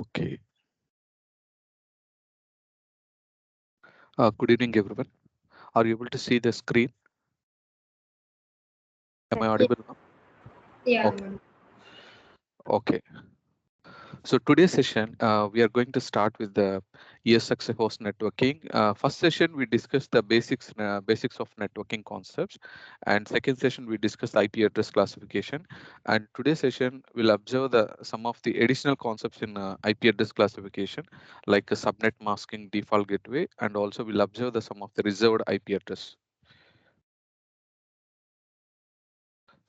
Okay. Good evening, everyone. Are you able to see the screen? Am I Yeah, audible now? yeah, Okay. Okay. So today's session, we are going to start with the ESX host networking. First session, we discussed the basics of networking concepts, and second session we discussed IP address classification. And today's session will observe the some of the additional concepts in IP address classification, like subnet masking, default gateway, and also we'll observe the some of the reserved IP address.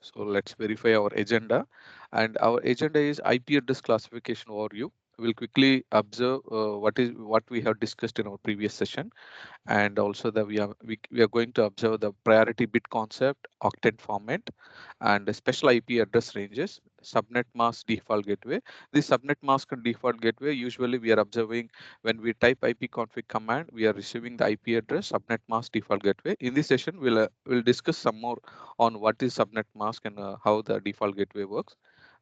So let's verify our agenda. And our agenda is IP address classification overview. We'll quickly observe what we have discussed in our previous session, and also that we are going to observe the priority bit concept, octet format, and the special IP address ranges, subnet mask, default gateway. The subnet mask and default gateway, usually we are observing when we type ipconfig command, we are receiving the IP address, subnet mask, default gateway. In this session, we'll discuss some more on what is subnet mask and how the default gateway works.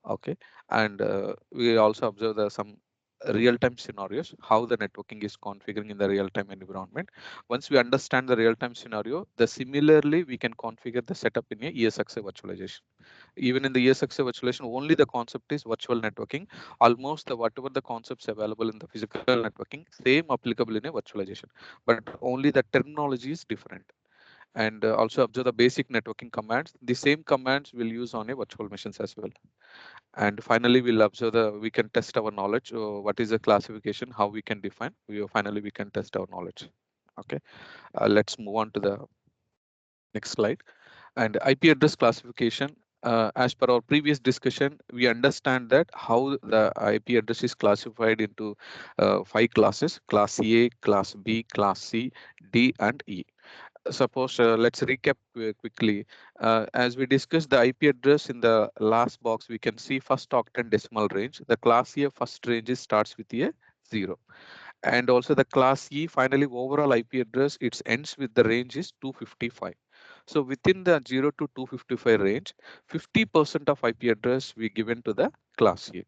Okay, and we also observe some real-time scenarios, how the networking is configuring in the real-time environment. Once we understand the real-time scenario, the similarly we can configure the setup in a ESXi virtualization. Even in the ESXi virtualization, only the concept is virtual networking. Almost whatever the concepts available in the physical networking, same applicable in a virtualization, but only the terminology is different. And also observe the basic networking commands. The same commands we'll use on a virtual machines as well. And finally, we'll observe we can test our knowledge. What is the classification? How we can define? Finally we can test our knowledge. Okay, let's move on to the next slide. And IP address classification. As per our previous discussion, we understand that how the IP address is classified into five classes: Class A, Class B, Class C, D, and E. Suppose let's recap quickly. As we discussed the IP address in the last box, we can see first octet decimal range. The class A first range starts with a 0, and also the class E finally overall IP address it ends with the range is 255. So within the 0 to 255 range, 50% of IP address we given to the class A,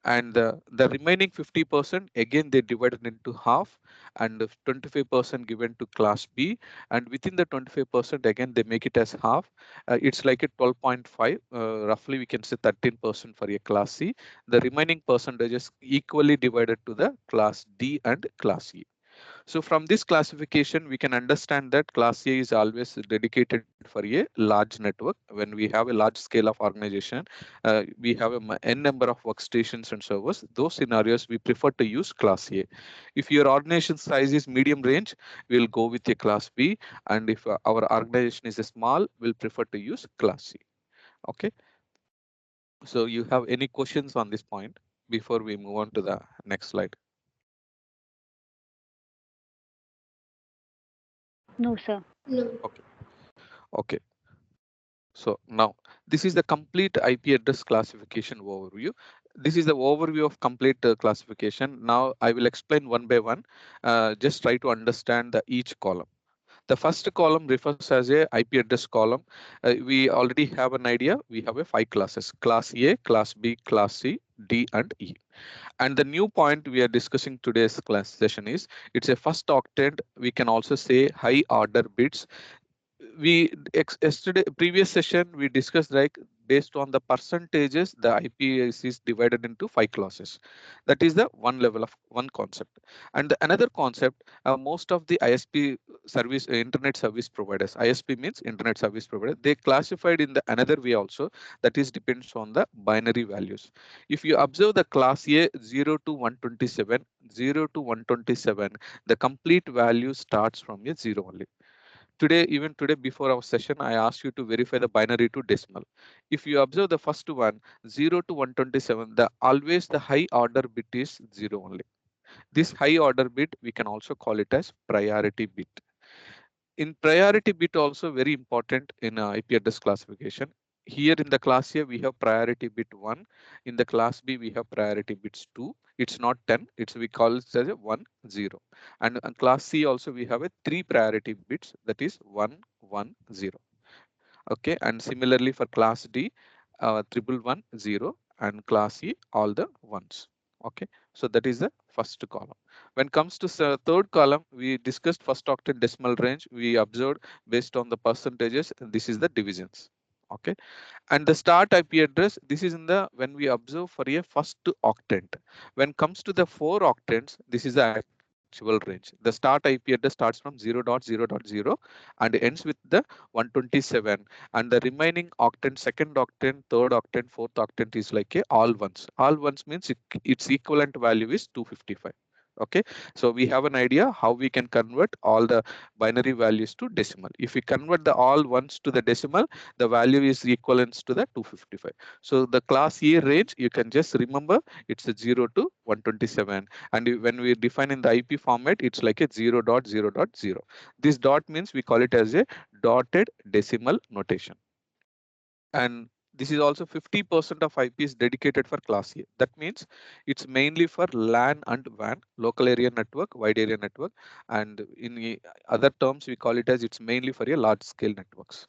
and the remaining 50% again they divided into half, and 25% given to class B, and within the 25% again they make it as half. It's like a 12.5, roughly we can say 13% for a class C. The remaining percentages equally divided to the class D and class E. So from this classification, we can understand that class A is always dedicated for a large network. When we have a large scale of organization, we have n number of workstations and servers. Those scenarios, we prefer to use class A. If your organization size is medium range, we'll go with a class B. And if our organization is a small, we'll prefer to use class C. Okay. So you have any questions on this point before we move on to the next slide? No, sir. no, Okay. Okay. So now this is the complete IP address classification overview. This is the overview of complete classification. Now I will explain one by one. Just try to understand each column. The first column refers as a IP address column. We already have an idea. We have a five classes: Class A, Class B, Class C, D, and E. And the new point we are discussing today's class session is it's a first octet. We can also say high order bits. Yesterday previous session we discussed like based on the percentages the is divided into five classes. That is the one level of one concept. And the another concept, most of the ISP service internet service providers, ISP means internet service provider, they classified in the another way also, that is depends on the binary values. If you observe the class A 0 to 127, 0 to 127, the complete value starts from a 0 only. Today, even today before our session, I asked you to verify the binary to decimal. If you observe the first one, 0 to 127, the always the high order bit is 0 only. This high order bit, we can also call it as priority bit. In priority bit also very important in IP address classification. Here in the class A, we have priority bit 1. In the class B, we have priority bits 2. It's not 10. We call it as a 1, 0. And in class C also, we have a 3 priority bits, that is 1, 1, 0. Okay. And similarly for class D, triple 1, 0, and class E, all the ones. Okay, so that is the first column. When comes to third column, we discussed first octet decimal range. We observed based on the percentages. This is the divisions. Okay, and the start IP address. This is in the when we observe for a first octet. When comes to the four octets, this is the actual range. The start IP address starts from 0.0.0 and ends with the 127, and the remaining octet, second octet, third octet, fourth octet is like a all ones. All ones means its equivalent value is 255. Okay, so we have an idea how we can convert all the binary values to decimal. If we convert the all ones to the decimal, the value is equivalent to the 255. So the class A range, you can just remember it's a 0 to 127. And when we define in the IP format, it's like a 0.0.0. This dot means we call it as a dotted decimal notation. And this is also 50% of IP is dedicated for class A. That means it's mainly for LAN and WAN, local area network, wide area network. And in other terms, we call it as it's mainly for a large scale networks.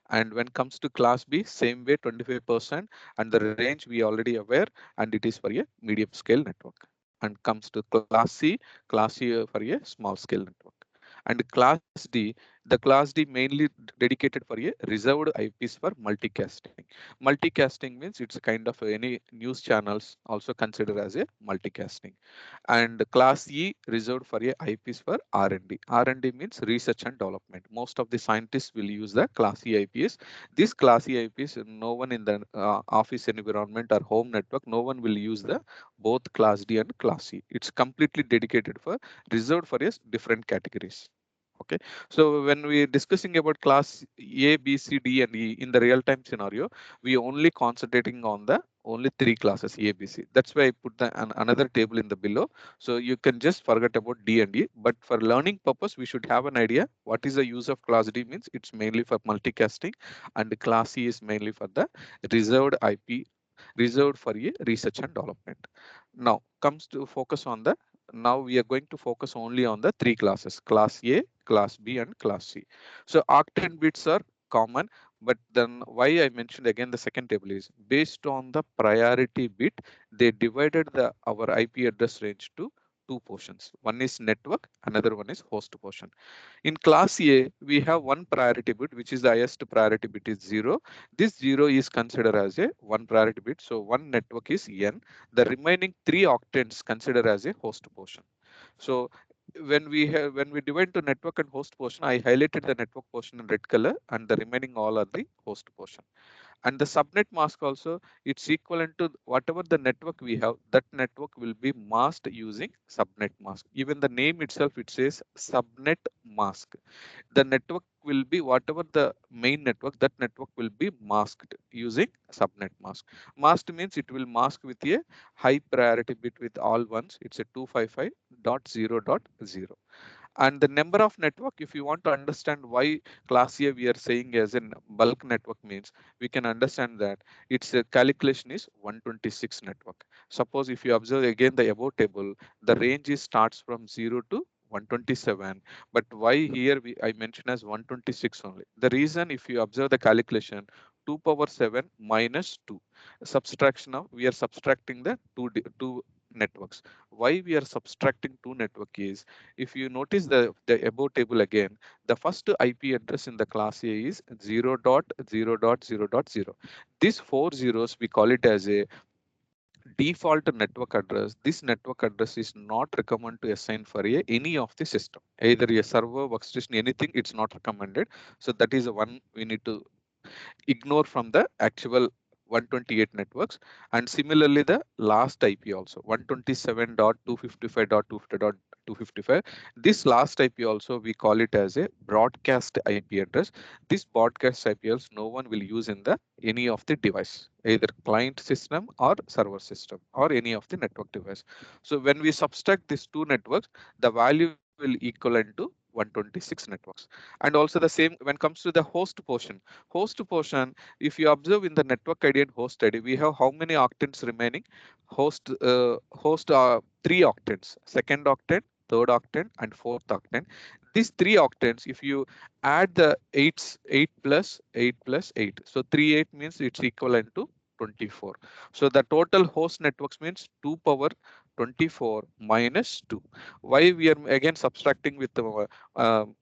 And when comes to class B, same way 25%, and the range we already aware, and it is for a medium scale network. And comes to class C for a small scale network. And class D, the class D mainly dedicated for a reserved IPs for multicasting. Multicasting means it's a kind of any news channels also considered as a multicasting. And class E reserved for a IPs for R&D. R&D means research and development. Most of the scientists will use the class E IPs. This class E IPs, no one in the office environment or home network, no one will use the both class D and class E. It's completely dedicated for reserved for a different categories. Okay, so when we discussing about class A, B, C, D, and E in the real-time scenario, we only concentrating on the only three classes A, B, C. That's why I put another table in the below. So you can just forget about D and E. But for learning purpose, we should have an idea what is the use of class D means. It's mainly for multicasting, and class E is mainly for the reserved IP, reserved for a research and development. Now comes to focus on the now we are going to focus only on the three classes, class A, class B, and class C. So octet bits are common, but then why I mentioned again the second table is based on the priority bit, they divided the our IP address range to two portions. One is network, another one is host portion. In class A, we have one priority bit, which is the highest priority bit is 0. This 0 is considered as a one priority bit. So one network is N. The remaining three octets considered as a host portion. So when we divide to network and host portion, I highlighted the network portion in red color, and the remaining all are the host portion. And the subnet mask also, it's equivalent to whatever the network we have, that network will be masked using subnet mask. Even the name itself, it says subnet mask. The network will be whatever the main network, that network will be masked using subnet mask. Masked means it will mask with a high priority bit with all ones. It's a 255.0.0. And the number of network, if you want to understand why class A we are saying as in bulk network means, we can understand that its calculation is 126 network. Suppose if you observe again the above table, the range is starts from 0 to 127, but why here I mention as 126 only. The reason, if you observe the calculation, 2 power 7 minus 2 subtraction of, we are subtracting the two networks. Why we are subtracting two network is, if you notice the above table again, the first IP address in the class A is 0.0.0.0. These four zeros, we call it as a default network address. This network address is not recommended to assign for any of the system, either a server, workstation, anything, it's not recommended. So that is the one we need to ignore from the actual 128 networks. And similarly the last IP also 127.255.250.255. This last IP also we call it as a broadcast IP address. This broadcast IP address no one will use in the any of the device, either client system or server system or any of the network device. So when we subtract these two networks, the value will equivalent to 126 networks. And also the same when comes to the host portion. Host portion, if you observe in the network ID and host ID, we have how many octets remaining? Host three octets, second octet, third octet, and fourth octet. These three octets, if you add the 8 plus 8 plus 8, so 38 means it's equivalent to 24. So the total host networks means 2 power 24 minus 2. Why we are again subtracting with the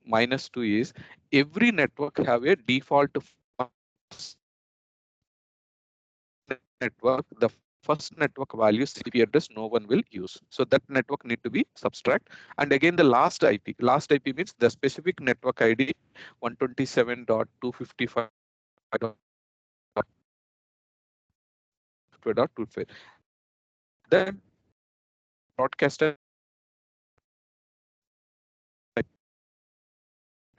minus 2 is every network have a default first network. The first network value 60 IP address no one will use. So that network need to be subtract. And again the last IP. Last IP means the specific network ID 127.255.2.25. That broadcast IP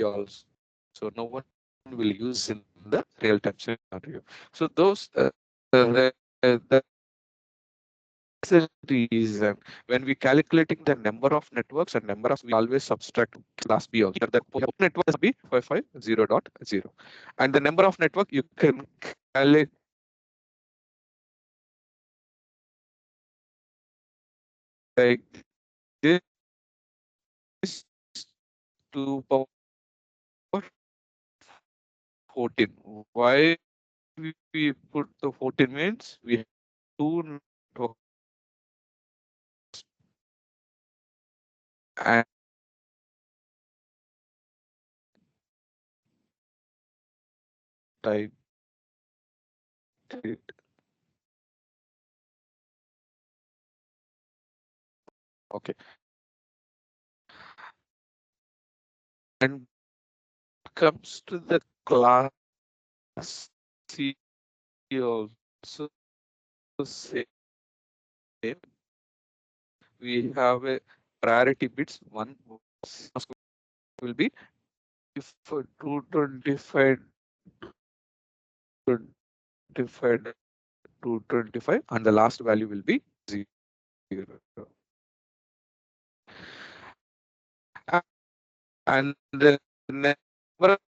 also no one will use in the real time scenario. So those that's the reason when we calculating the number of networks and number of we always subtract class B also. The network is B 550.0 and the number of network you can calculate like this 2 power 14. Why we put the 14 means we have two network and type it. Okay. And comes to the class C also same. We have a priority bits. One will be if 225, 25, 225, and the last value will be 0. And the number of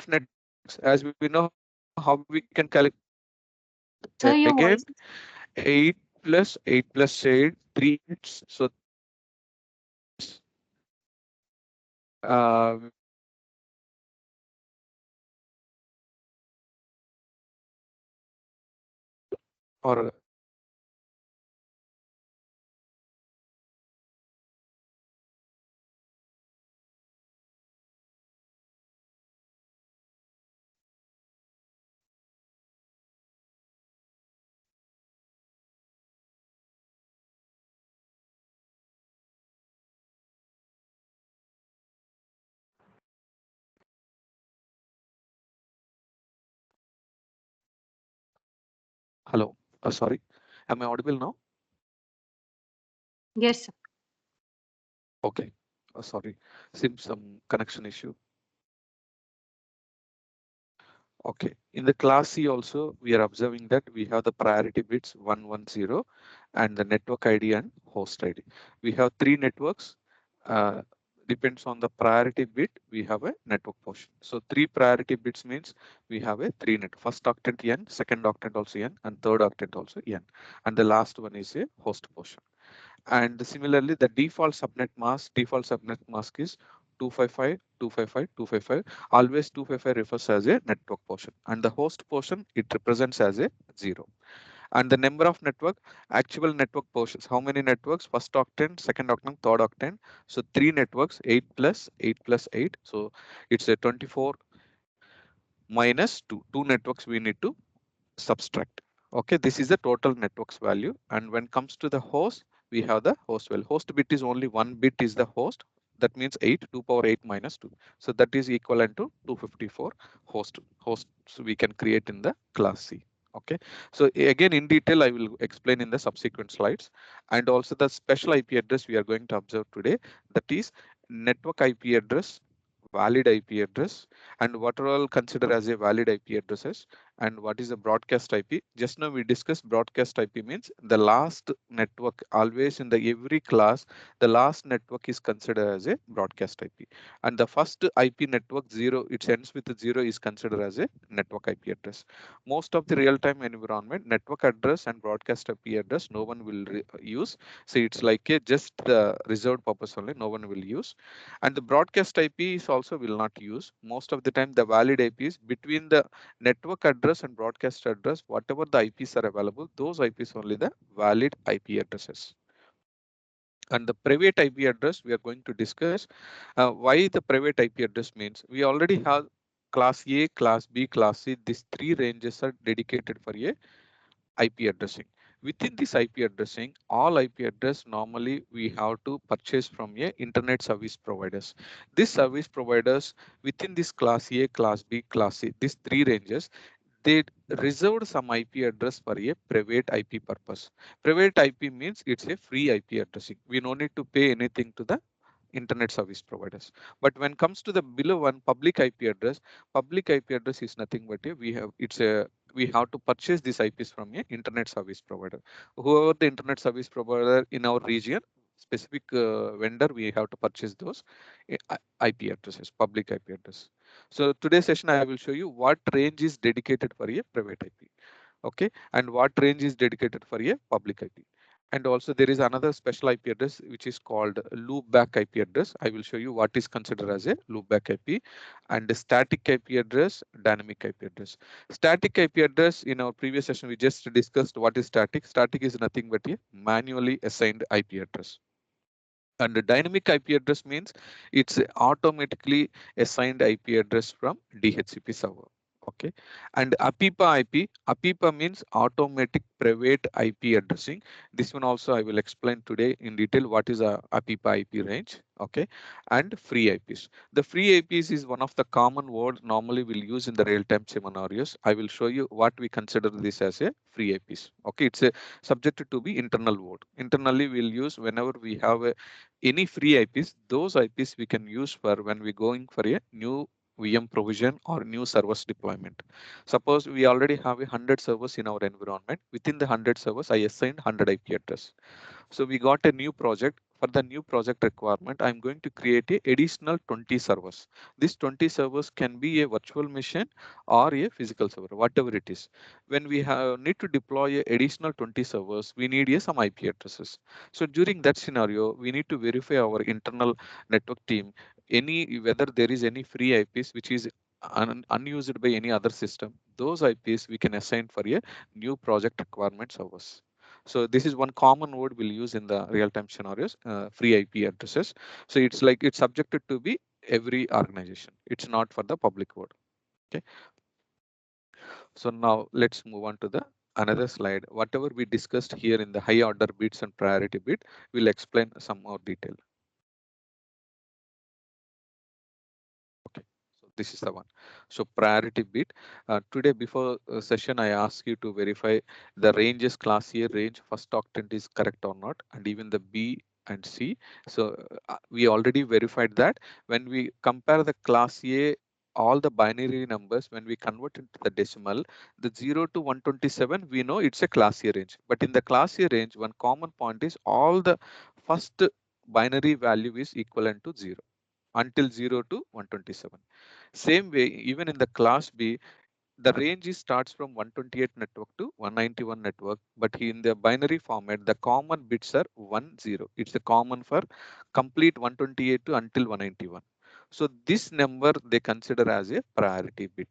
networks, as we know how we can calculate Sir, your again voice is 8 plus 8 plus 8, 3 bits. So uh, or hello. Sorry, am I audible now? yes, sir. Okay. Sorry, seems some connection issue. Okay, in the class C also, we are observing that we have the priority bits 110 and the network ID and host ID. We have three networks. Uh, Depends on the priority bit, we have a network portion. So three priority bits means we have a three net. First octet N, second octet also N, and third octet also N. And the last one is a host portion. And similarly, the default subnet mask is 255, 255, 255. Always 255 refers as a network portion, and the host portion it represents as a 0. And the number of network, actual network portions, how many networks? First octant, second octant, third octant. So three networks, 8 plus 8 plus 8. So it's a 24 minus 2. Two networks we need to subtract. Okay, this is the total networks value. And when comes to the host, we have the host value. Host bit is only one bit is the host. That means 8, 2 power 8 minus 2. So that is equivalent to 254 hosts we can create in the class C. Okay, so again in detail I will explain in the subsequent slides. And also the special IP address we are going to observe today, that is network IP address, valid IP address, and what are all considered as a valid IP addresses, and what is a broadcast IP. Just now we discussed broadcast IP means the last network, always in the every class, the last network is considered as a broadcast IP. And the first IP network 0, it ends with 0 is considered as a network IP address. Most of the real-time environment, network address and broadcast IP address, no one will use. So it's like a just the reserved purpose only, no one will use. And the broadcast IP is also will not use. Most of the time the valid IP is between the network address address and broadcast address, whatever the IPs are available, those IPs only the valid IP addresses. And the private IP address we are going to discuss. Why the private IP address means we already have class A, class B, class C. These three ranges are dedicated for a IP addressing. Within this IP addressing, all IP address normally we have to purchase from a internet service providers. These service providers within this class A, class B, class C, these three ranges, they reserved some IP address for a private IP purpose. Private IP means it's a free IP addressing. We no need to pay anything to the internet service providers. But when comes to the below one public IP address, public IP address is nothing but a, we have to purchase these IPs from a internet service provider. Whoever the internet service provider in our region, specific vendor, we have to purchase those IP addresses, public IP address. So today's session I will show you what range is dedicated for a private IP, okay, and what range is dedicated for a public IP. And also there is another special IP address which is called loopback IP address. I will show you what is considered as a loopback IP. And the static IP address, dynamic IP address. Static IP address, in our previous session we just discussed what is static. Static is nothing but a manually assigned IP address. And the dynamic IP address means it's automatically assigned IP address from DHCP server. Okay. And APIPA means automatic private IP addressing. This one also I will explain today in detail what is a APIPA IP range. Okay. And free IPs. The free IPs is one of the common word normally we'll use in the real-time scenarios. I will show you what we consider this as a free IPs. Okay. It's a subject to be internal word. Internally we'll use whenever we have a any free IPs, those IPs we can use for when we're going for a new VM provision or new servers deployment. Suppose we already have 100 servers in our environment. Within the 100 servers, I assigned 100 IP address. So we got a new project. For the new project requirement, I'm going to create a additional 20 servers. These 20 servers can be a virtual machine or a physical server, whatever it is. When we need to deploy a additional 20 servers, we need some IP addresses. So during that scenario, we need to verify our internal network team any whether there is any free IPs which is unused by any other system. Those IPs we can assign for a new project requirement servers. So this is one common word we'll use in the real-time scenarios, free IP addresses. So it's like it's subjected to be every organization. It's not for the public word. Okay. So now let's move on to the another slide. Whatever we discussed here in the high order bits and priority bit, we'll explain some more detail. Okay, so this is the one. So priority bit. Today before session, I ask you to verify the ranges class A range first octant is correct or not, and even the B and C. So we already verified that when we compare the class A, all the binary numbers, when we convert into the decimal, the 0 to 127, we know it's a class A range. But in the class A range, one common point is all the first binary value is equivalent to 0 until 0 to 127. Same way, even in the class B, the range is starts from 128 network to 191 network, but in the binary format, the common bits are 1, 0. It's the common for complete 128 to until 191. So this number they consider as a priority bit.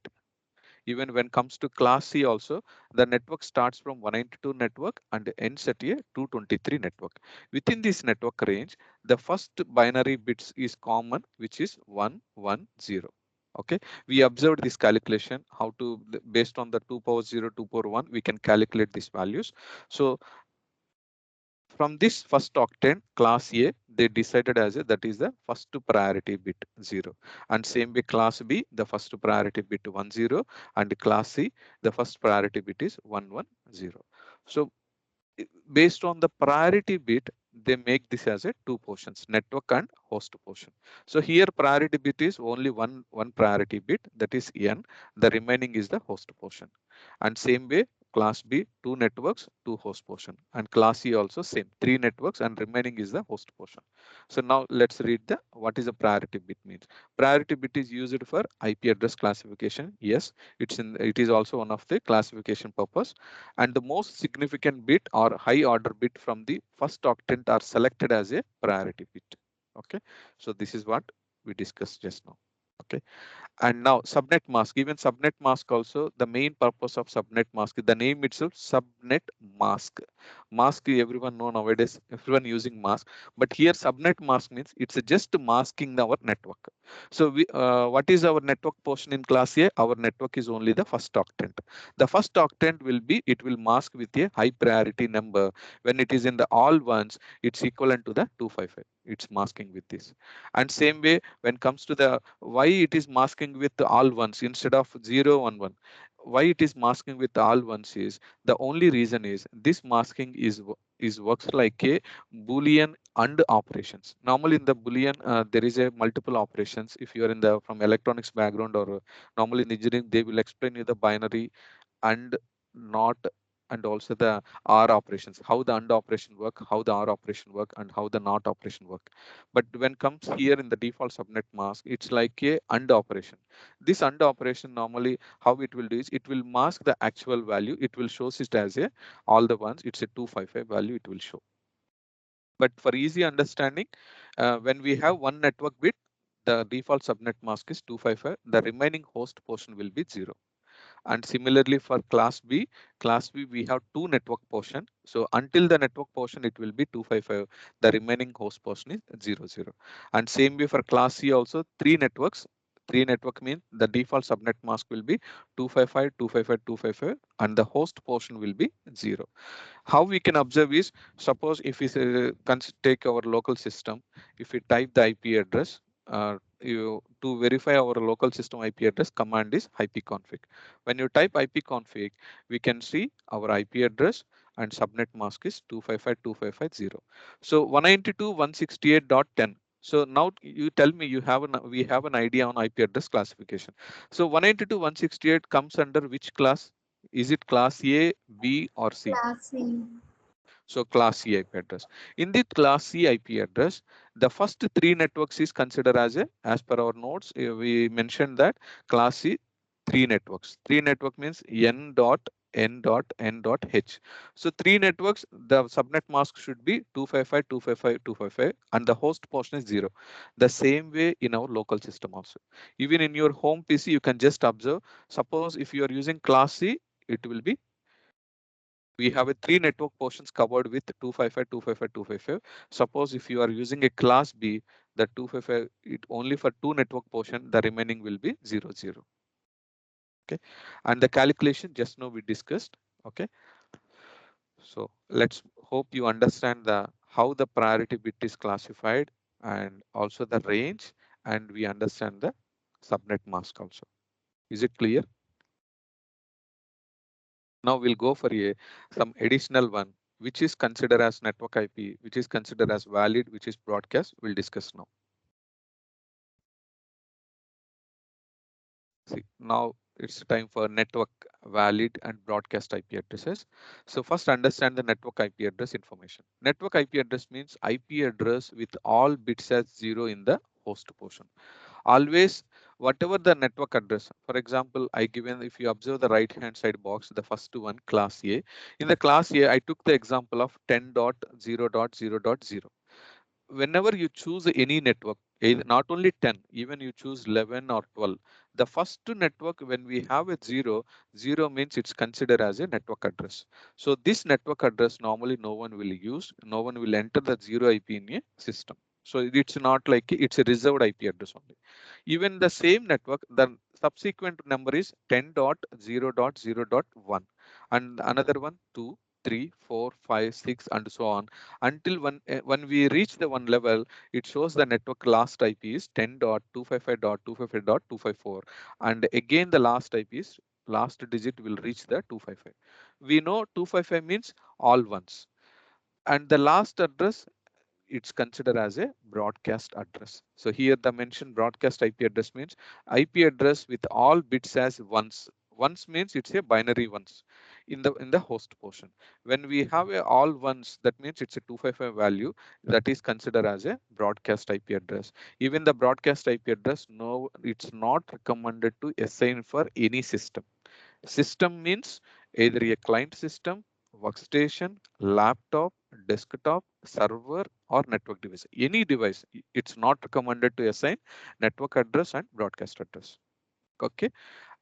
Even when comes to class C also, the network starts from 192 network and ends at a 223 network. Within this network range, the first binary bits is common, which is 110. Okay, we observed this calculation how to based on the 2 power 0, 2 power 1, we can calculate these values. So from this first octant class A, they decided as a that is the first priority bit 0. And same way class B, the first priority bit 10, and class C, the first priority bit is 110. So based on the priority bit, they make this as a two portions, network and host portion. So here priority bit is only one priority bit, that is N. The remaining is the host portion. And same way, class B, two networks, two host portion. And class C also same, three networks and remaining is the host portion. So now let's read the what is a priority bit means. Priority bit is used for IP address classification. Yes, it is also one of the classification purpose. And the most significant bit or high order bit from the first octant are selected as a priority bit. Okay, so this is what we discussed just now. Okay. And now subnet mask, even subnet mask also, the main purpose of subnet mask, the name itself, subnet mask. Mask, everyone know nowadays, everyone using mask. But here subnet mask means it's just masking our network. So what is our network portion in class A? Our network is only the first octant. The first octant will be, it will mask with a high priority number. When it is in the all ones, it's equivalent to the 255. It's masking with this. And same way, when comes to the why it is masking with all ones instead of 0 1 1, why it is masking with all ones is, the only reason is this masking is works like a boolean and operations. Normally in the boolean, there is a multiple operations. If you are in the from electronics background, or normally in engineering, they will explain you the binary and not, and also the R operations, how the and operation work, how the R operation work, and how the not operation work. But when comes here in the default subnet mask, it's like a and operation. This and operation, normally how it will do is, it will mask the actual value, it will shows it as a all the ones, it's a 255 value it will show. But for easy understanding, when we have one network bit, the default subnet mask is 255, the remaining host portion will be 0. And similarly for class B we have two network portion. So until the network portion it will be 255. The remaining host portion is 00. And same way for class C also, three networks. Three network means the default subnet mask will be 255, 255, 255, and the host portion will be 0. How we can observe is, suppose if we take our local system, if we type the IP address, to verify our local system IP address, command is ipconfig. When you type ipconfig, we can see our IP address and subnet mask is 255.255.0. So 192.168.10. So now you tell me, we have an idea on IP address classification. So 192.168 comes under which class? Is it class A, B, or C? Classy. So class C IP address. In the class C IP address, the first three networks is considered as as per our notes, we mentioned that class C three networks. Three network means N dot N dot N dot H. So three networks, the subnet mask should be 255, 255, 255, and the host portion is 0. The same way in our local system also. Even in your home PC, you can just observe. Suppose if you are using class C, it will be, we have a three network portions covered with 255, 255, 255. Suppose if you are using a class B, the 255, it only for two network portion, the remaining will be 00. Okay. And the calculation just now we discussed. Okay. So let's hope you understand the how the priority bit is classified, and also the range, and we understand the subnet mask also. Is it clear? Now we'll go for some additional one, which is considered as network IP, which is considered as valid, which is broadcast. We'll discuss now. See, now it's time for network valid and broadcast IP addresses. So first understand the network IP address information. Network IP address means IP address with all bits as 0 in the host portion. Always, whatever the network address, for example, I given, if you observe the right hand side box, the first one, class A. In the class A, I took the example of 10.0.0.0. Whenever you choose any network, not only 10, even you choose 11 or 12, the first network, when we have a 0, 0 means it's considered as a network address. So this network address normally no one will use, no one will enter the 0 IP in a system. So it's not like, it's a reserved IP address only. Even the same network, the subsequent number is 10.0.0.1, and another one 2, 3, 4, 5, 6, and so on, until when we reach the one level, it shows the network last IP is 10.255.255.254, and again the last IP is, last digit will reach the 255. We know 255 means all ones, and the last address, it's considered as a broadcast address. So here the mentioned broadcast IP address means IP address with all bits as ones. Ones means it's a binary ones in the host portion. When we have a all ones, that means it's a 255 value, that is considered as a broadcast IP address. Even the broadcast IP address, no, it's not recommended to assign for any system. System means either a client system, workstation, laptop, desktop, server, or network device. Any device, it's not recommended to assign network address and broadcast address. Okay,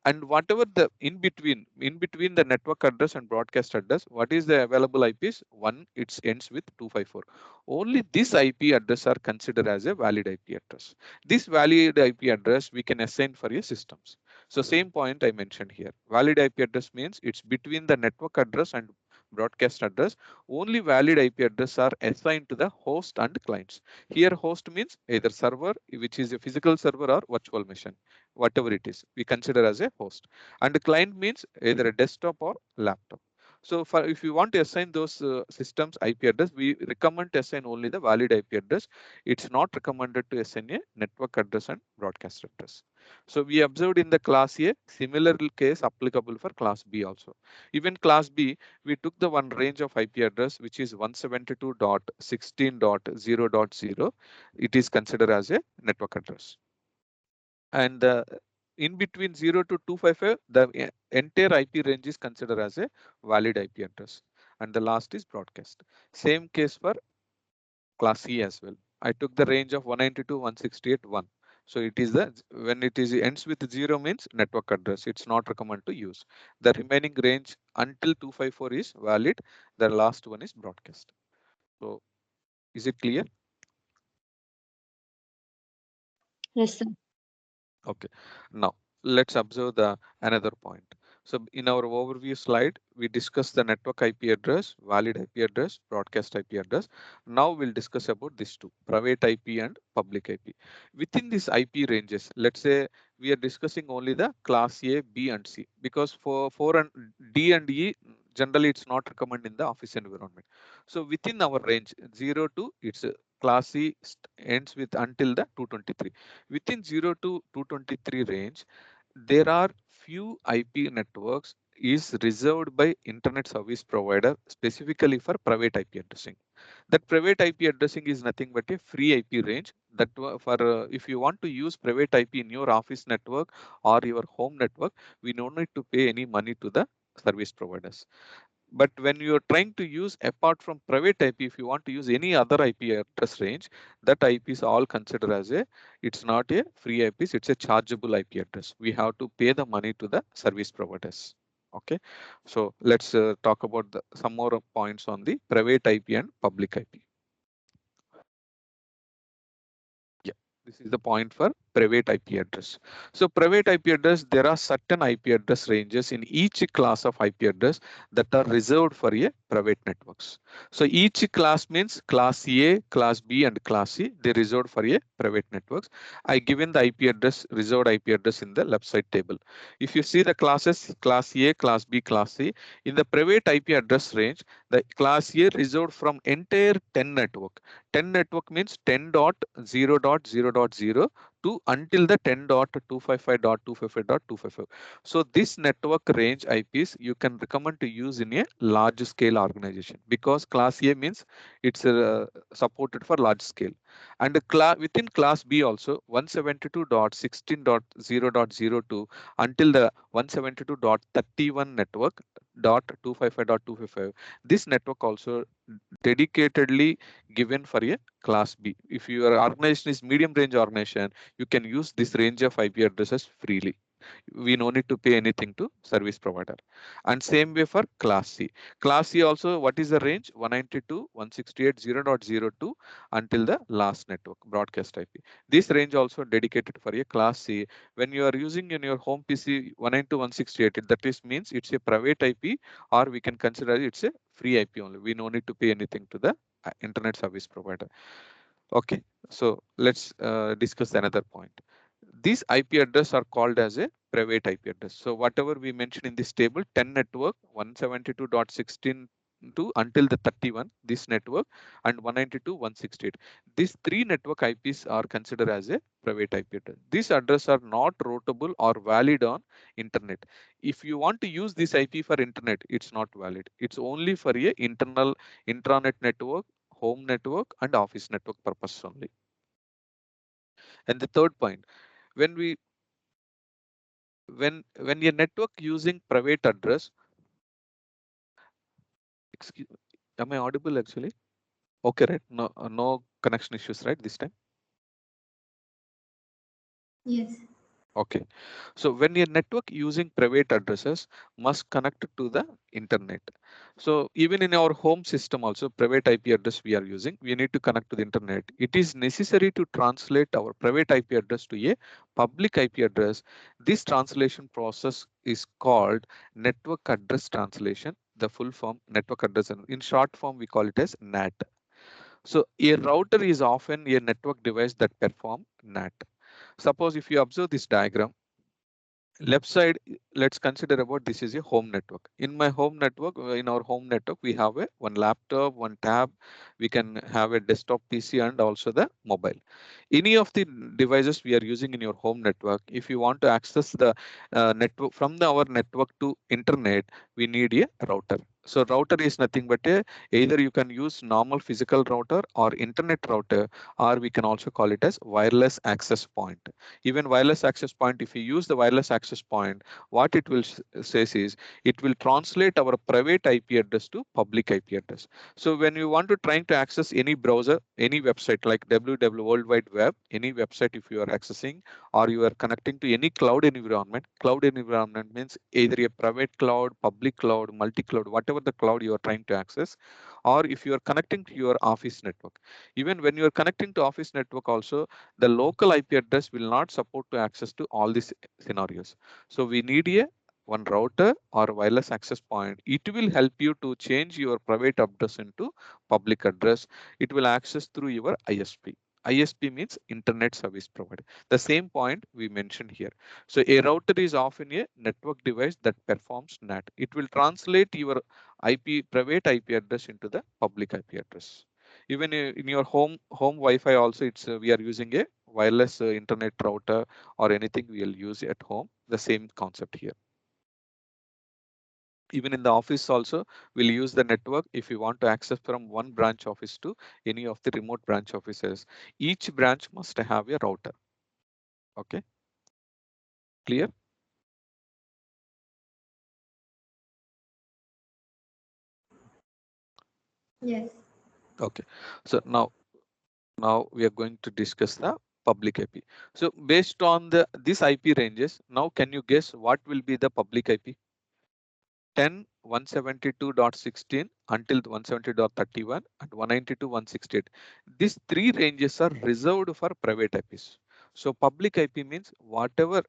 and whatever the in between the network address and broadcast address, what is the available IPs? One, it ends with 254. Only this IP address are considered as a valid IP address. This valid IP address we can assign for your systems. So same point I mentioned here, valid IP address means it's between the network address and broadcast address. Only valid IP address are assigned to the host and clients. Here host means either server, which is a physical server, or virtual machine, whatever it is, we consider as a host. And the client means either a desktop or laptop. So for if you want to assign those systems IP address, we recommend to assign only the valid IP address. It's not recommended to assign a network address and broadcast address. So we observed in the class A, similar case applicable for class B also. Even class B, we took the one range of IP address which is 172.16.0.0. It is considered as a network address. And in between 0 to 255, the entire IP range is considered as a valid IP address. And the last is broadcast. Same case for class C as well. I took the range of 192.168.1. So it is the when it is ends with 0 means network address. It's not recommended to use. The remaining range until 254 is valid. The last one is broadcast. So is it clear? Yes, sir. Okay, now let's observe the another point. So in our overview slide, we discussed the network IP address, valid IP address, broadcast IP address. Now we'll discuss about these two, private IP and public IP. Within these IP ranges, let's say we are discussing only the class A, B, and C, because for and D and E, generally it's not recommended in the office environment. So within our range, 0 to it's class C ends with until the 223. Within 0 to 223 range, there are few IP networks is reserved by internet service provider specifically for private IP addressing. That private IP addressing is nothing but a free IP range that for if you want to use private IP in your office network or your home network, we no need to pay any money to the service providers. But when you are trying to use apart from private IP, if you want to use any other IP address range, that IP is all considered as a, it's not a free IPs, it's a chargeable IP address. We have to pay the money to the service providers. Okay, so let's talk about some more points on the private IP and public IP. Yeah, this is the point for private IP address. So private IP address, there are certain IP address ranges in each class of IP address that are reserved for a private networks. So each class means class A, class B, and class C, they reserved for a private networks. I given the IP address, reserved IP address in the left side table. If you see the classes, class A, class B, class C, in the private IP address range, the class A reserved from entire 10 network. 10 network means 10.0.0.0 to until the 10.255.255.255. So this network range IPs you can recommend to use in a large scale organization, because class A means it's supported for large scale. And within class B also 172.16.0.02 until the 172.31 network dot 255.255. This network also dedicatedly given for a class B. If your organization is medium range organization, you can use this range of IP addresses freely. We no need to pay anything to service provider. And same way for class C. Class C also, what is the range? 192.168.0.02 until the last network, broadcast IP. This range also dedicated for a class C. When you are using in your home PC 192.168, that is means it's a private IP, or we can consider it's a free IP only. We no need to pay anything to the internet service provider. Okay, so let's discuss another point. These IP address are called as a private IP address. So whatever we mentioned in this table, 10 network, 172.16 to until the 31, this network, and 192.168. These three network IPs are considered as a private IP address. These addresses are not routable or valid on internet. If you want to use this IP for internet, it's not valid. It's only for a internal intranet network, home network, and office network purpose only. And the third point, when we when your network using private address, excuse, Am I audible actually? Okay, right? No, no connection issues, right? This time. Yes. Okay. So when a network using private addresses must connect to the internet. So even in our home system also private IP address we are using, we need to connect to the internet. It is necessary to translate our private IP address to a public IP address. This translation process is called network address translation. The full form network address, and in short form we call it as NAT. So a router is often a network device that perform NAT. Suppose if you observe this diagram, left side, let's consider about this is a home network. In my home network, in our home network we have a one laptop, one tab, we can have a desktop PC and also the mobile. Any of the devices we are using in your home network, if you want to access the network from our network to internet, we need a router. So router is nothing but a, either you can use normal physical router or internet router, or we can also call it as wireless access point. Even wireless access point, if you use the wireless access point, what it will says is it will translate our private IP address to public IP address. So when you want to trying to access any browser, any website like www world wide web, any website if you are accessing, or you are connecting to any cloud environment means either a private cloud, public cloud, multi cloud, whatever the cloud you are trying to access, or if you are connecting to your office network. Even when you are connecting to office network also, the local IP address will not support to access to all these scenarios. So we need a one router or wireless access point. It will help you to change your private address into public address. It will access through your ISP. ISP means internet service provider. The same point we mentioned here. So a router is often a network device that performs NAT. It will translate your IP private IP address into the public IP address. Even in your home Wi-Fi also, it's we are using a wireless internet router or anything we will use at home. The same concept here. Even in the office also, we'll use the network if you want to access from one branch office to any of the remote branch offices. Each branch must have a router. Okay, clear? Yes. Okay. So now we are going to discuss the public IP. So based on the this IP ranges, now can you guess what will be the public IP? 10, 172.16 until 170.31 and 192.168. These three ranges are reserved for private IPs. So public IP means whatever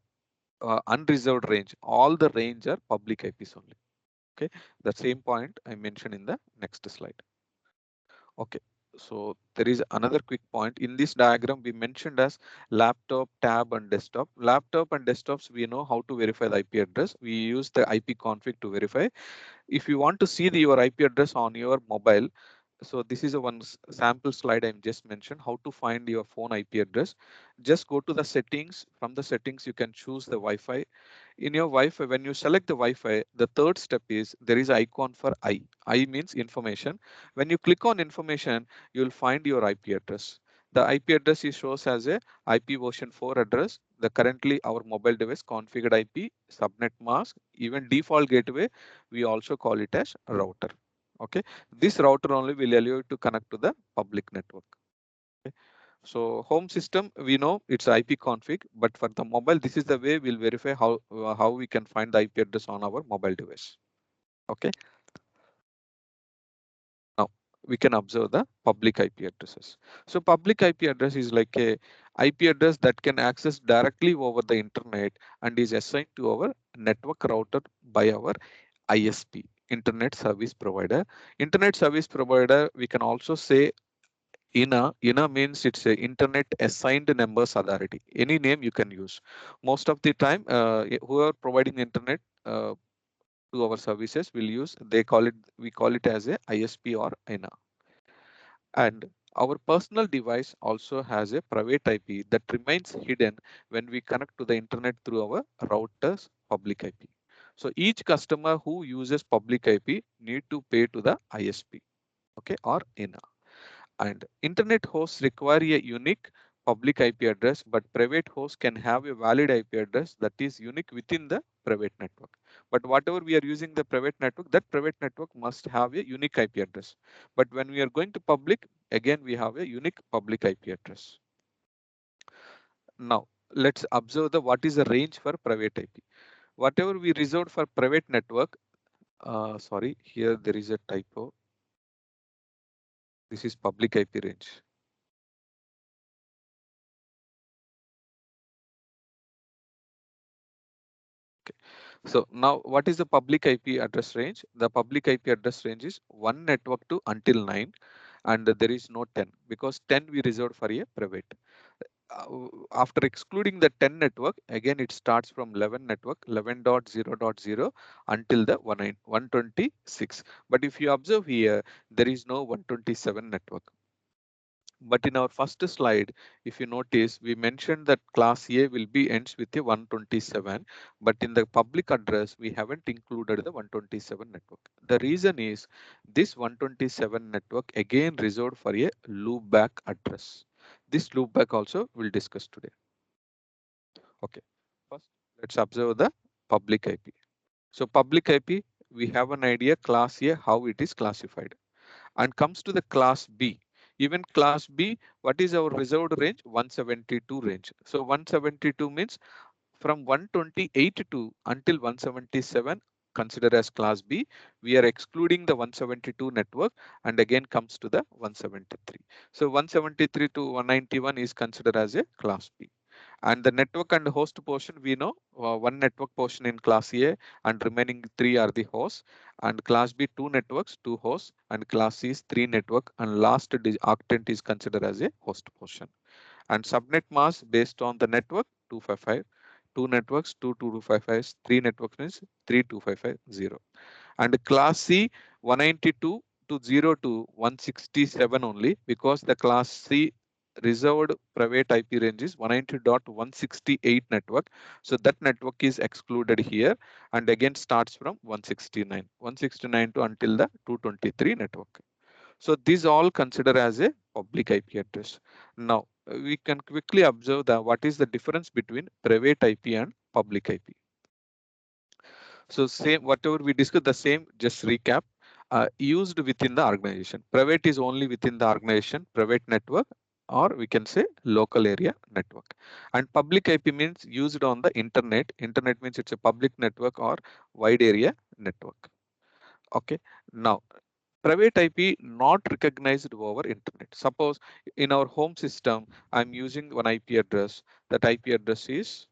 unreserved range, all the range are public IPs only. Okay, the same point I mentioned in the next slide. Okay, so there is another quick point in this diagram we mentioned as laptop, tab, and desktop. Laptop and desktops, we know how to verify the IP address. We use the IP config to verify. If you want to see your IP address on your mobile, so this is a one sample slide I just mentioned how to find your phone IP address. Just go to the settings. From the settings, you can choose the Wi-Fi. In your Wi-Fi, when you select the Wi-Fi, the third step is there is icon for I. I means information. When you click on information, you will find your IP address. The IP address is shows as a IP version 4 address. The currently our mobile device configured IP, subnet mask, even default gateway, we also call it as router. Okay, this router only will allow you to connect to the public network. Okay. So home system, we know it's IP config, but for the mobile, this is the way we'll verify how we can find the IP address on our mobile device. Okay. Now we can observe the public IP addresses. So public IP address is like a IP address that can access directly over the internet and is assigned to our network router by our ISP, Internet Service Provider. Internet Service Provider, we can also say INA means it's a Internet Assigned Numbers Authority. Any name you can use. Most of the time, who are providing internet to our services will use, we call it as a ISP or INA. And our personal device also has a private IP that remains hidden when we connect to the internet through our router's public IP. So each customer who uses public IP need to pay to the ISP, okay, or INA. And internet hosts require a unique public IP address, but private host can have a valid IP address that is unique within the private network. But whatever we are using the private network, that private network must have a unique IP address. But when we are going to public, again we have a unique public IP address. Now let's observe the what is the range for private IP. Whatever we reserved for private network, sorry, here there is a typo. This is public IP range. So now what is the public IP address range? The public IP address range is 1 network to until 9, and there is no 10 because 10 we reserved for a private. After excluding the 10 network, again it starts from 11 network, 11.0.0 until the 126. But if you observe here, there is no 127 network. But in our first slide, if you notice, we mentioned that class A will be ends with a 127, but in the public address, we haven't included the 127 network. The reason is this 127 network again reserved for a loopback address. This loopback also we'll discuss today. Okay, first let's observe the public IP. So public IP, we have an idea class A, how it is classified. And comes to the class B. Even class B, what is our reserved range? 172 range. So 172 means from 128 to until 177 consider as class B. We are excluding the 172 network and again comes to the 173. So 173 to 191 is considered as a class B. And the network and host portion, we know one network portion in class A and remaining three are the hosts. And class B, two networks, two hosts, and class C is three network, and last octant is considered as a host portion. And subnet mask based on the network 255, two networks, 22255, three networks means 32550. And class C 192 to 0 to 167 only because the class C reserved private IP range is 190.168 network. So that network is excluded here and again starts from 169 to until the 223 network. So these all consider as a public IP address. Now we can quickly observe that what is the difference between private IP and public IP. So same, whatever we discussed, the same, just recap, used within the organization. Private is only within the organization, private network, or we can say local area network. And public IP means used on the internet. Internet means it's a public network or wide area network. Okay. Now, private IP not recognized over internet. Suppose in our home system, I'm using one IP address. That IP address is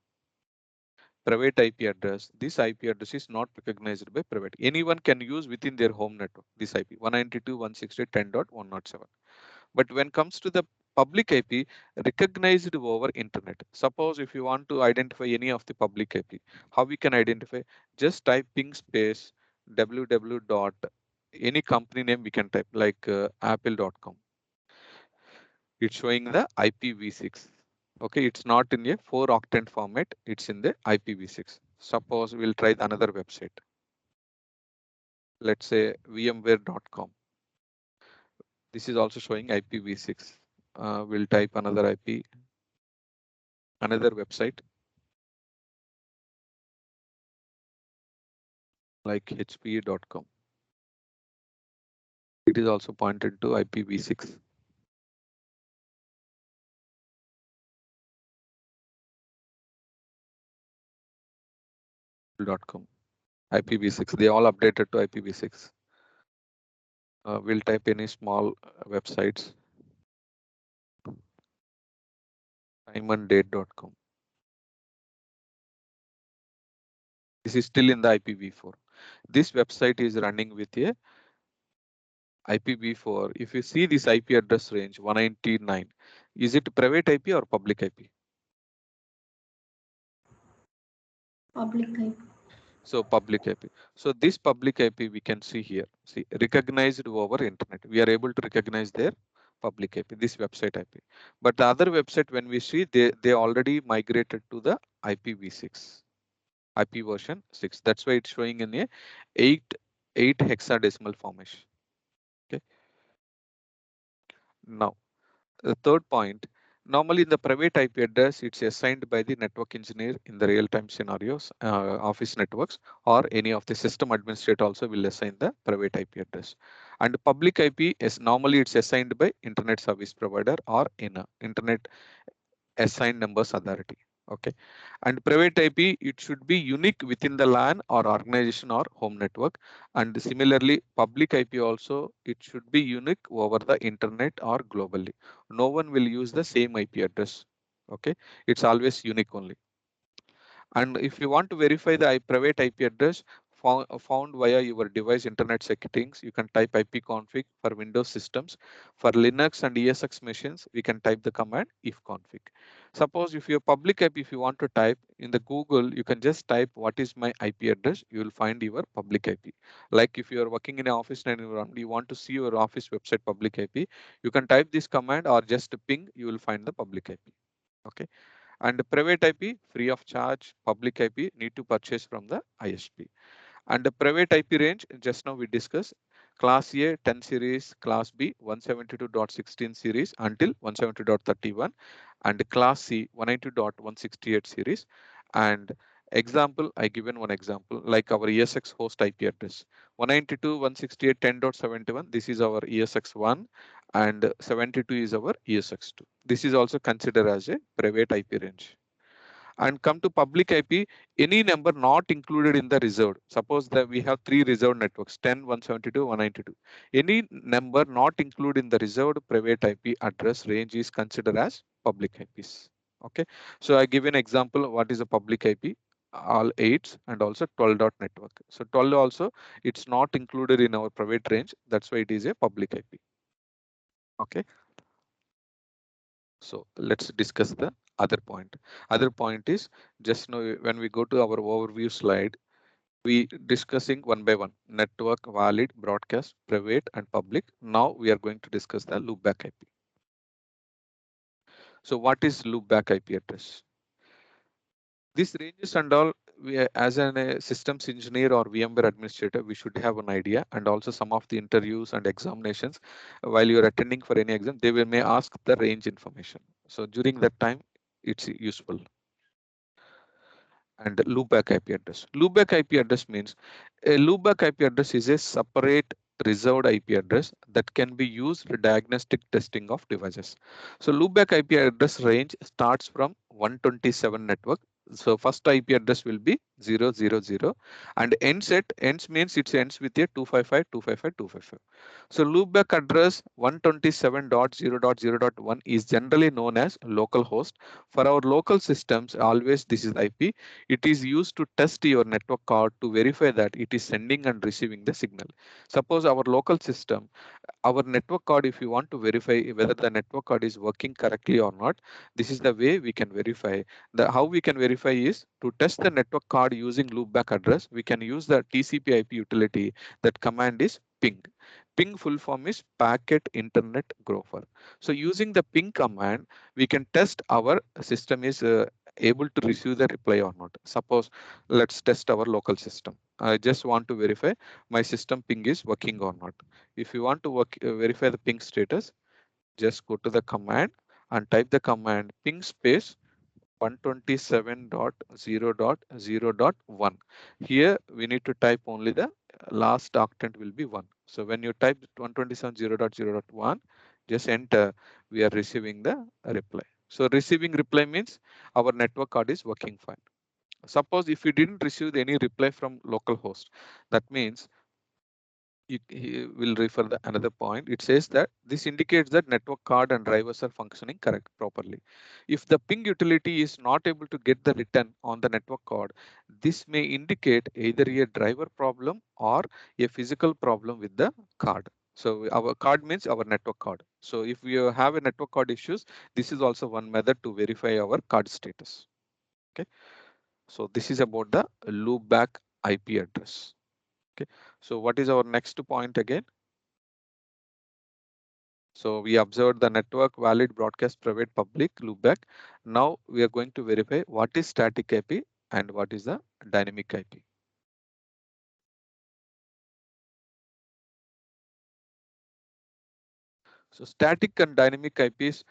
private IP address. This IP address is not recognized by private. Anyone can use within their home network this IP 192.168.10.107. But when comes to the public IP, recognized over internet. Suppose if you want to identify any of the public IP, how we can identify? Just type ping space www dot any company name we can type like apple.com. It's showing the IPv6. Okay, it's not in a 4 octant format, it's in the IPv6. Suppose we'll try another website. Let's say vmware.com. This is also showing IPv6. We'll type another IP, another website like hp.com. It is also pointed to IPv6. .com. IPv6. They all updated to IPv6. We'll type any small websites. timeanddate.com. This is still in the IPv4. This website is running with a IPv4. If you see this IP address range 199, is it private IP or public IP? Public IP. So public IP. So this public IP we can see here. See, recognized over internet. We are able to recognize their public IP, this website IP. But the other website, when we see, they already migrated to the IPv6, IP version 6. That's why it's showing in a 8 hexadecimal formation. Okay. Now, the third point. Normally in the private IP address, it's assigned by the network engineer in the real-time scenarios, office networks, or any of the system administrator also will assign the private IP address. And public IP is normally it's assigned by internet service provider or in a internet assigned numbers authority. Okay. And private IP, it should be unique within the LAN or organization or home network. And similarly, public IP also, it should be unique over the internet or globally. No one will use the same IP address. Okay. It's always unique only. And if you want to verify the private IP address found via your device internet settings, you can type ipconfig for Windows systems. For Linux and ESX machines, we can type the command ifconfig. Suppose if your public IP, if you want to type in the Google, you can just type what is my IP address. You will find your public IP. Like if you are working in an office environment, you want to see your office website public IP, you can type this command or just ping, you will find the public IP. Okay. And private IP free of charge, public IP need to purchase from the ISP. And the private IP range, just now we discussed, class A 10 series, class B 172.16 series until 170.31, and class C 192.168 series. And example, I given one example like our ESX host IP address 192.168.10.71. This is our ESX1 and 72 is our ESX2. This is also considered as a private IP range. And come to public IP, any number not included in the reserved. Suppose that we have three reserved networks, 10, 172, 192. Any number not included in the reserved private IP address range is considered as public IPs. Okay. So I give an example. What is a public IP? All 8s and also 12 dot network. So 12 also, it's not included in our private range. That's why it is a public IP. Okay. So let's discuss the other point. Other point is just now when we go to our overview slide, we discussing one by one network, valid, broadcast, private, and public. Now we are going to discuss the loopback IP. So what is loopback IP address? These ranges and all, as an systems engineer or VMware administrator, we should have an idea. And also some of the interviews and examinations, while you're attending for any exam, they will may ask the range information. So during that time, it's useful. And loopback IP address. Loopback IP address means a loopback IP address is a separate reserved IP address that can be used for diagnostic testing of devices. So loopback IP address range starts from 127 network. So first IP address will be 000 and ends means it ends with a 255.255.255. So loopback address 127.0.0.1 is generally known as localhost. For our local systems, always this is IP. It is used to test your network card to verify that it is sending and receiving the signal. Suppose our local system, our network card, if you want to verify whether the network card is working correctly or not, this is the way we can verify. How we can verify is to test the network card using loopback address. We can use the TCP IP utility. That command is ping. Ping full form is packet internet gopher. So using the ping command, we can test our system is able to receive the reply or not. Suppose let's test our local system. I just want to verify my system ping is working or not. If you want to verify the ping status, just go to the command and type the command ping space 127.0.0.1. Here we need to type only the last octant will be 1. So when you type 127.0.0.1, just enter, we are receiving the reply. So receiving reply means our network card is working fine. Suppose if you didn't receive any reply from localhost, that means he will refer the another point. It says that this indicates that network card and drivers are functioning correct properly. If the ping utility is not able to get the return on the network card, this may indicate either a driver problem or a physical problem with the card. So our card means our network card. So if we have a network card issues, this is also one method to verify our card status. Okay. So this is about the loopback IP address. Okay. So what is our next point again? So we observed the network, valid, broadcast, private, public, loopback. Now we are going to verify what is static IP and what is the dynamic IP. So static and dynamic IPs,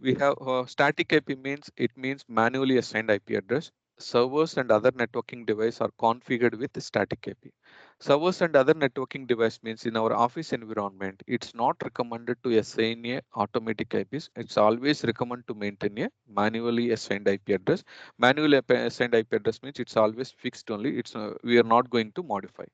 We have static IP means it means manually assigned IP address. Servers and other networking device are configured with static IP. Servers and other networking device means in our office environment, it's not recommended to assign a automatic IPs. It's always recommended to maintain a manually assigned IP address. Manually assigned IP address means it's always fixed only. It's we are not going to modify.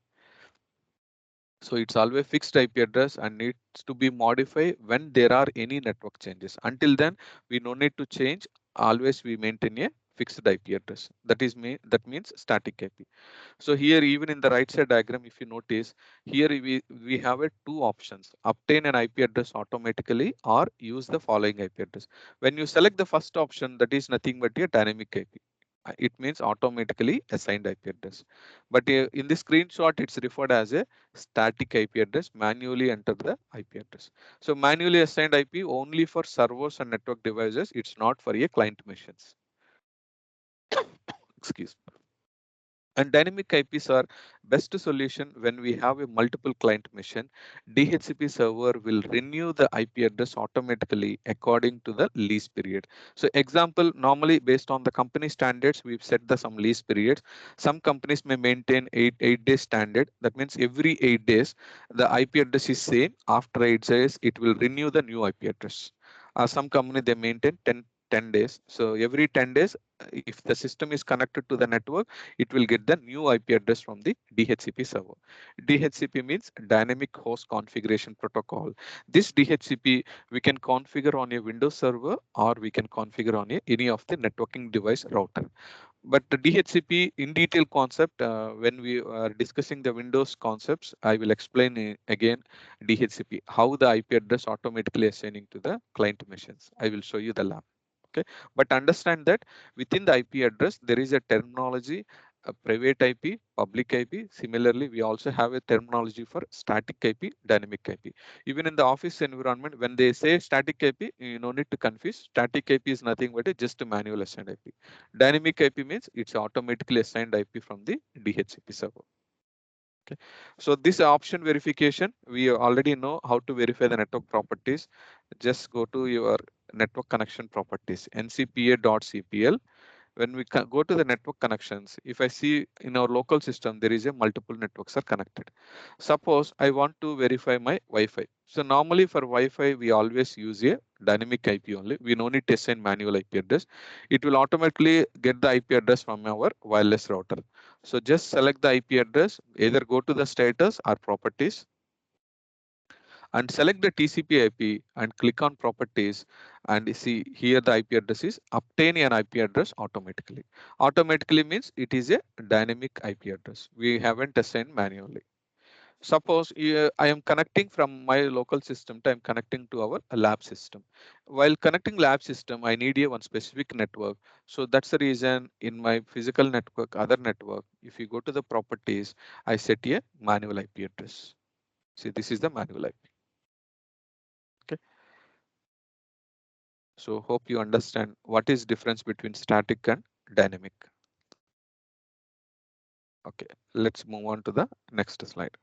So it's always fixed IP address and needs to be modified when there are any network changes. Until then, we no need to change. Always we maintain a fixed IP address. That means static IP. So here, even in the right side diagram, if you notice, here we have a two options: obtain an IP address automatically or use the following IP address. When you select the first option, that is nothing but a dynamic IP. It means automatically assigned IP address. But in this screenshot, it's referred as a static IP address. Manually enter the IP address. So manually assigned IP only for servers and network devices. It's not for a client machines. Excuse me. And dynamic IPs are best solution when we have a multiple client machine. DHCP server will renew the IP address automatically according to the lease period. So example, normally based on the company standards, we've set the some lease periods. Some companies may maintain eight days standard. That means every 8 days, the IP address is same. After 8 days, it will renew the new IP address. Some company they maintain 10 days. So every 10 days, if the system is connected to the network, it will get the new IP address from the DHCP server. DHCP means Dynamic Host Configuration Protocol. This DHCP we can configure on a Windows server or we can configure on any of the networking device router. But the DHCP in detail concept, when we are discussing the Windows concepts, I will explain again DHCP, how the IP address automatically assigning to the client machines. I will show you the lab. Okay, but understand that within the IP address, there is a terminology, a private IP, public IP. Similarly, we also have a terminology for static IP, dynamic IP. Even in the office environment, when they say static IP, you no need to confuse. Static IP is nothing but a just a manual assigned IP. Dynamic IP means it's automatically assigned IP from the DHCP server. Okay. So this option verification, we already know how to verify the network properties. Just go to your network connection properties, ncpa.cpl. When we go to the network connections, if I see in our local system, there is a multiple networks are connected. Suppose I want to verify my Wi-Fi. So normally for Wi-Fi, we always use a dynamic IP only. We no need to assign manual IP address. It will automatically get the IP address from our wireless router. So just select the IP address, either go to the status or properties and select the TCP IP and click on properties and see here the IP address is obtain an IP address automatically. Automatically means it is a dynamic IP address. We haven't assigned manually. Suppose I am connecting from my local system to I'm connecting to our lab system. While connecting lab system, I need a one specific network. So that's the reason in my physical network, other network, if you go to the properties, I set a manual IP address. See, this is the manual IP. Okay. So hope you understand what is difference between static and dynamic. Okay, let's move on to the next slide.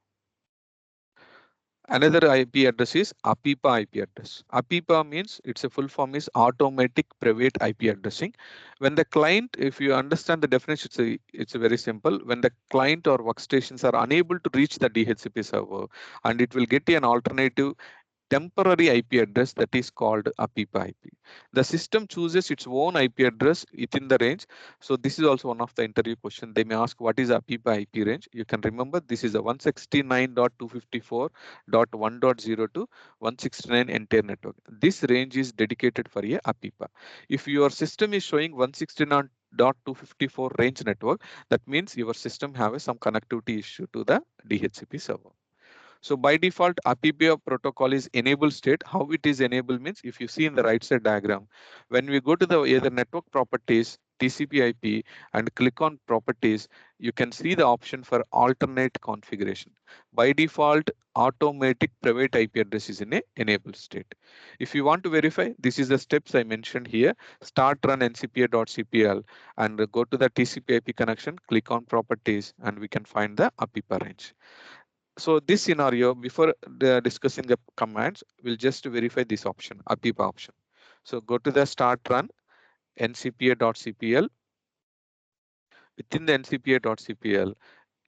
Another IP address is APIPA IP address. APIPA means it's a full form is automatic private IP addressing. When the client, if you understand the definition, it's a very simple. When the client or workstations are unable to reach the DHCP server, and it will get an alternative temporary IP address that is called APIPA IP. The system chooses its own IP address within the range. So this is also one of the interview question. They may ask what is APIPA IP range. You can remember this is a 169.254.1.0 to 169 entire network. This range is dedicated for a APIPA. If your system is showing 169.254 range network, that means your system have some connectivity issue to the DHCP server. So by default, APPA protocol is enable state. How it is enabled means if you see in the right side diagram, when we go to the either network properties, TCP IP and click on properties, you can see the option for alternate configuration. By default, automatic private IP address is in a enabled state. If you want to verify, this is the steps I mentioned here. Start run ncpa.cpl and go to the TCP IP connection, click on properties, and we can find the APIPA range. So this scenario, before discussing the commands, we'll just verify this option, APIPA option. So go to the start run ncpa.cpl. Within the ncpa.cpl,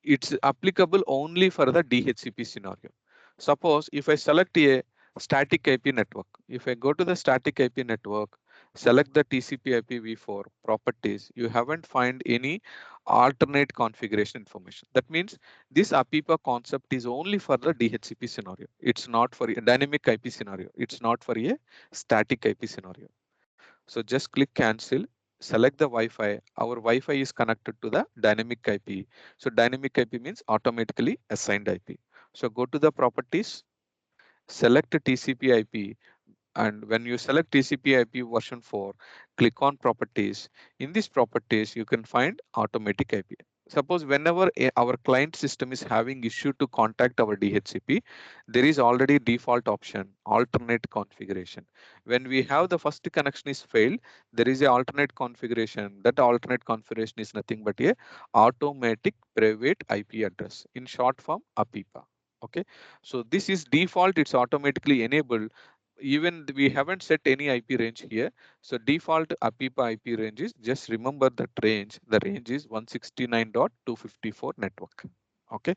it's applicable only for the DHCP scenario. Suppose if I select a static IP network, if I go to the static IP network, select the TCP IP v4 properties, you haven't find any alternate configuration information. That means this APIPA concept is only for the DHCP scenario. It's not for a dynamic IP scenario. It's not for a static IP scenario. So just click cancel, select the Wi-Fi. Our Wi-Fi is connected to the dynamic IP. So dynamic IP means automatically assigned IP. So go to the properties, select TCP IP, and when you select TCP IP version 4, click on properties. In these properties, you can find automatic IP. Suppose whenever our client system is having issue to contact our DHCP, there is already default option, alternate configuration. When we have the first connection is failed, there is a alternate configuration. That alternate configuration is nothing but a automatic private IP address. In short form, APIPA. Okay, so this is default, it's automatically enabled. Even we haven't set any IP range here. So default APIPA IP range is, just remember that range. The range is 169.254 network. Okay,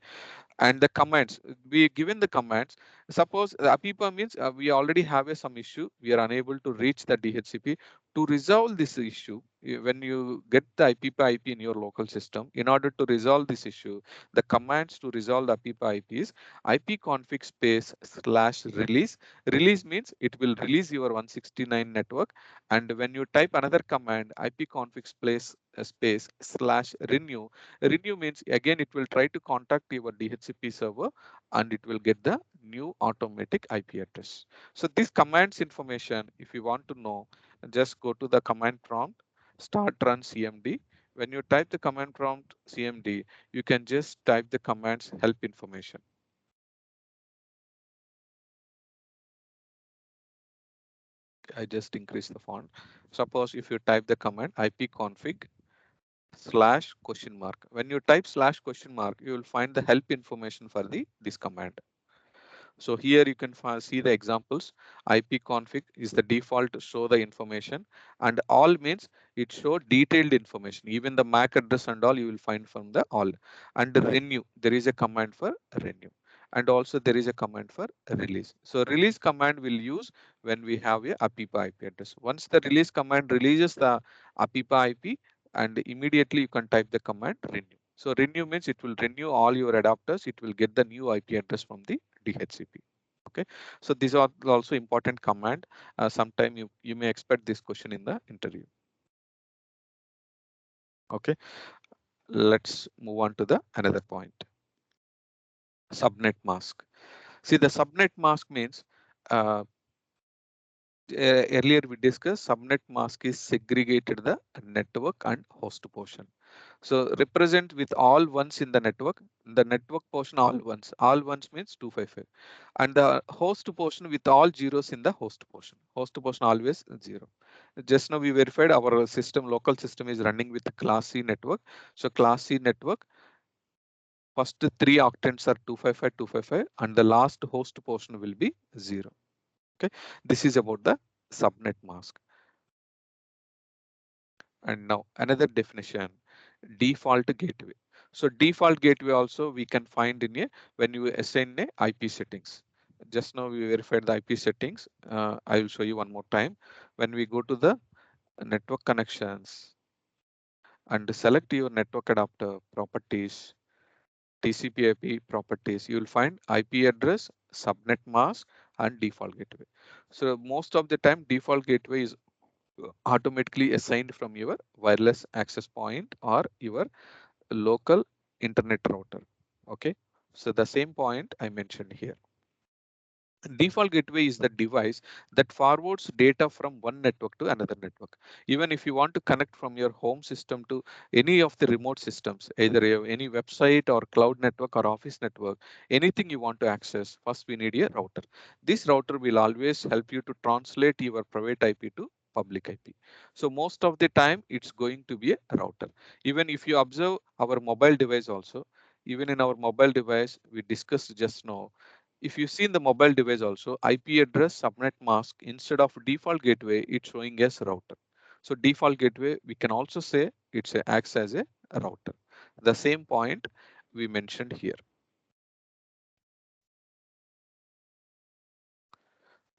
and the commands, we given the commands. Suppose the APIPA means we already have some issue, we are unable to reach the DHCP. To resolve this issue, when you get the APIPA IP in your local system, in order to resolve this issue, the commands to resolve the APIPA IP is ipconfig space slash release. Release means it will release your 169 network. And when you type another command, ipconfig space slash renew. Renew means again it will try to contact your DHCP server and it will get the new automatic IP address. So this commands information, if you want to know, just go to the command prompt, start run CMD. When you type the command prompt CMD, you can just type the commands help information. I just increase the font. Suppose if you type the command ipconfig slash question mark. When you type slash question mark, you will find the help information for this command. So here you can see the examples. ipconfig is the default to show the information, and all means it show detailed information. Even the MAC address and all you will find from the all. And the renew, there is a command for renew. And also there is a command for release. So release command will use when we have a APIPA IP address. Once the release command releases the APIPA IP, and immediately you can type the command renew. So renew means it will renew all your adapters. It will get the new IP address from the DHCP. Okay, so these are also important command. Sometime you may expect this question in the interview. Okay, let's move on to the another point. Subnet mask. See, the subnet mask means uh, earlier we discussed subnet mask is segregated the network and host portion. So represent with all ones in the network portion all ones means 255, and the host portion with all zeros in the host portion. Host portion always zero. Just now we verified our system, local system is running with class C network. So class C network, first three octants are 255, 255, and the last host portion will be zero. Okay, this is about the subnet mask. And now another definition, default gateway. So default gateway also we can find in a, when you assign a IP settings. Just now we verified the IP settings. I will show you one more time. When we go to the network connections and select your network adapter properties, TCP IP properties, you will find IP address, subnet mask, and default gateway. So most of the time default gateway is automatically assigned from your wireless access point or your local internet router. Okay, so the same point I mentioned here. Default gateway is the device that forwards data from one network to another network. Even if you want to connect from your home system to any of the remote systems, either any website or cloud network or office network, anything you want to access, first we need a router. This router will always help you to translate your private IP to public IP. So most of the time it's going to be a router. Even if you observe our mobile device also, even in our mobile device, we discussed just now, If you see in the mobile device also, IP address subnet mask instead of default gateway, it's showing as router. So default gateway, we can also say acts as a router. The same point we mentioned here.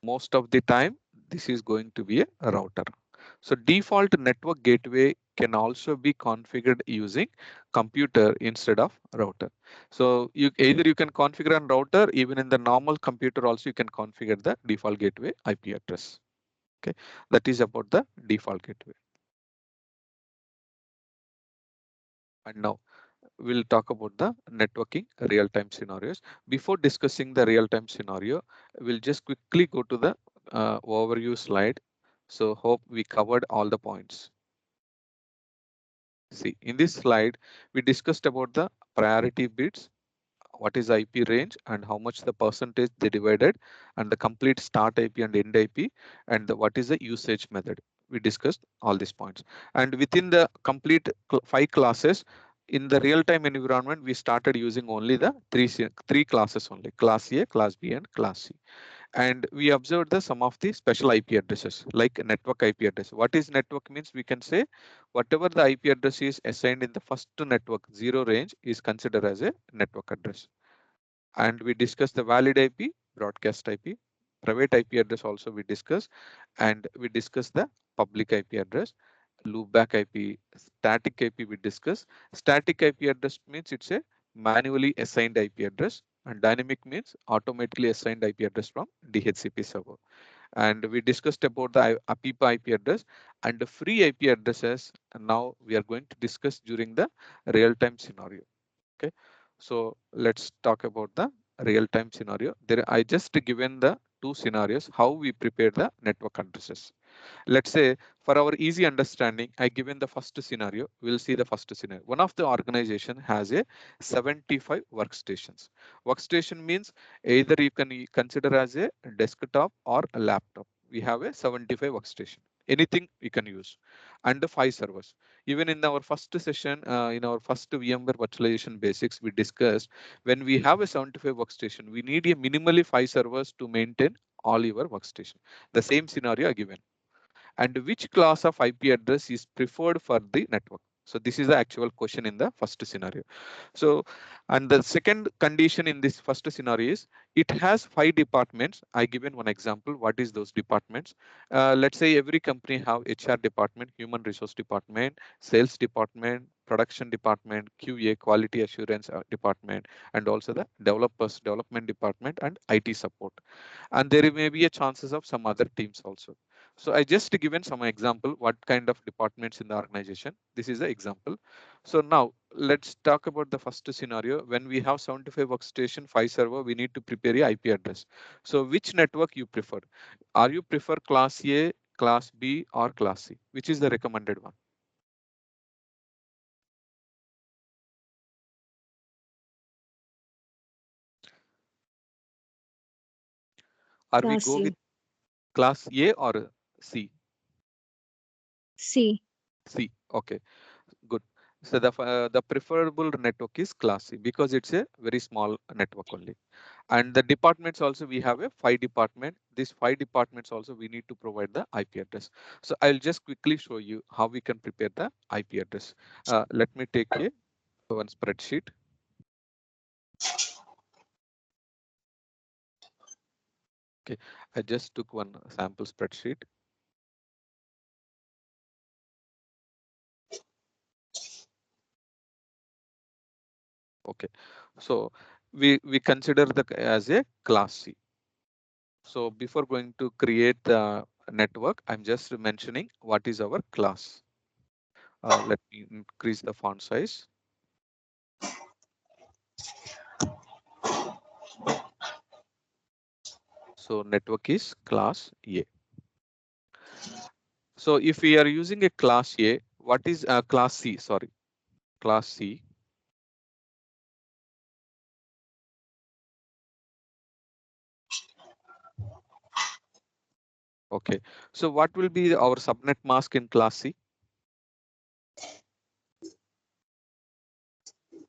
Most of the time, this is going to be a router. So default network gateway can also be configured using computer instead of router. So either you can configure on router, even in the normal computer also you can configure the default gateway IP address. Okay, that is about the default gateway. And now we'll talk about the networking real-time scenarios. Before discussing the real-time scenario, we'll just quickly go to the overview slide. So hope we covered all the points. See, in this slide, we discussed about the priority bits, what is IP range and how much the percentage they divided, and the complete start IP and end IP, and what is the usage method. We discussed all these points. And within the complete 5 classes, in the real-time environment, we started using only the three classes only, class A, class B, and class C. And we observed the some of the special IP addresses like network IP address. What is network means? We can say whatever the IP address is assigned in the first network zero range is considered as a network address. And we discussed the valid IP, broadcast IP, private IP address also we discussed, and we discussed the public IP address, loopback IP, static IP we discussed. Static IP address means it's a manually assigned IP address, and dynamic means automatically assigned IP address from DHCP server. And we discussed about the APIPA IP address and the free IP addresses. And now we are going to discuss during the real-time scenario. Okay, so let's talk about the real-time scenario. There, I just given the two scenarios how we prepare the network addresses. Let's say for our easy understanding, I given the first scenario. We'll see the first scenario. One of the organization has a 75 workstations. Workstation means either you can consider as a desktop or a laptop. We have a 75 workstation. Anything we can use, and the 5 servers. Even in our first session, in our first VMware virtualization basics, we discussed when we have a 75 workstation, we need a minimally 5 servers to maintain all your workstation. The same scenario given, and which class of IP address is preferred for the network. So this is the actual question in the first scenario. So, and the second condition in this first scenario is it has 5 departments. I given one example. What is those departments? Let's say every company have HR department, human resource department, sales department, production department, QA, quality assurance department, and also the developers development department and IT support. And there may be a chances of some other teams also. So I just given some example what kind of departments in the organization. This is the example. So now let's talk about the first scenario. When we have 75 workstation, 5 server, we need to prepare a IP address. So which network you prefer? Are you prefer class A, class B, or class C? Which is the recommended one? Are we Class go with C. class A or C? C. C. Okay, good. So the preferable network is class C because it's a very small network only. And the departments also we have a 5 department. These 5 departments also we need to provide the IP address. So I'll just quickly show you how we can prepare the IP address. Let me take a one spreadsheet. Okay, I just took one sample spreadsheet. Okay, so we consider the as a class C. So before going to create the network, I'm just mentioning what is our class. Let me increase the font size. So network is class A. So if we are using a class A, what is class C? Sorry, class C. Okay. So what will be our subnet mask in class C?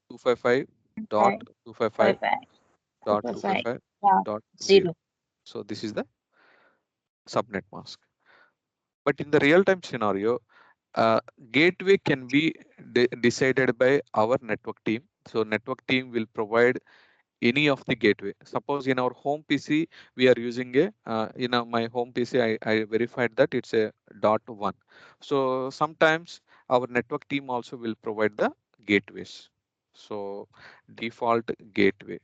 255 dot Five. 255 Five. Five. dot Super five. 255. Yeah. dot zero. Zero. So this is the subnet mask. But in the real time scenario, uh, gateway can be decided by our network team. So network team will provide any of the gateway. Suppose in our home PC we are using a my home PC, I verified that it's a dot one. So sometimes our network team also will provide the gateways. So default gateway,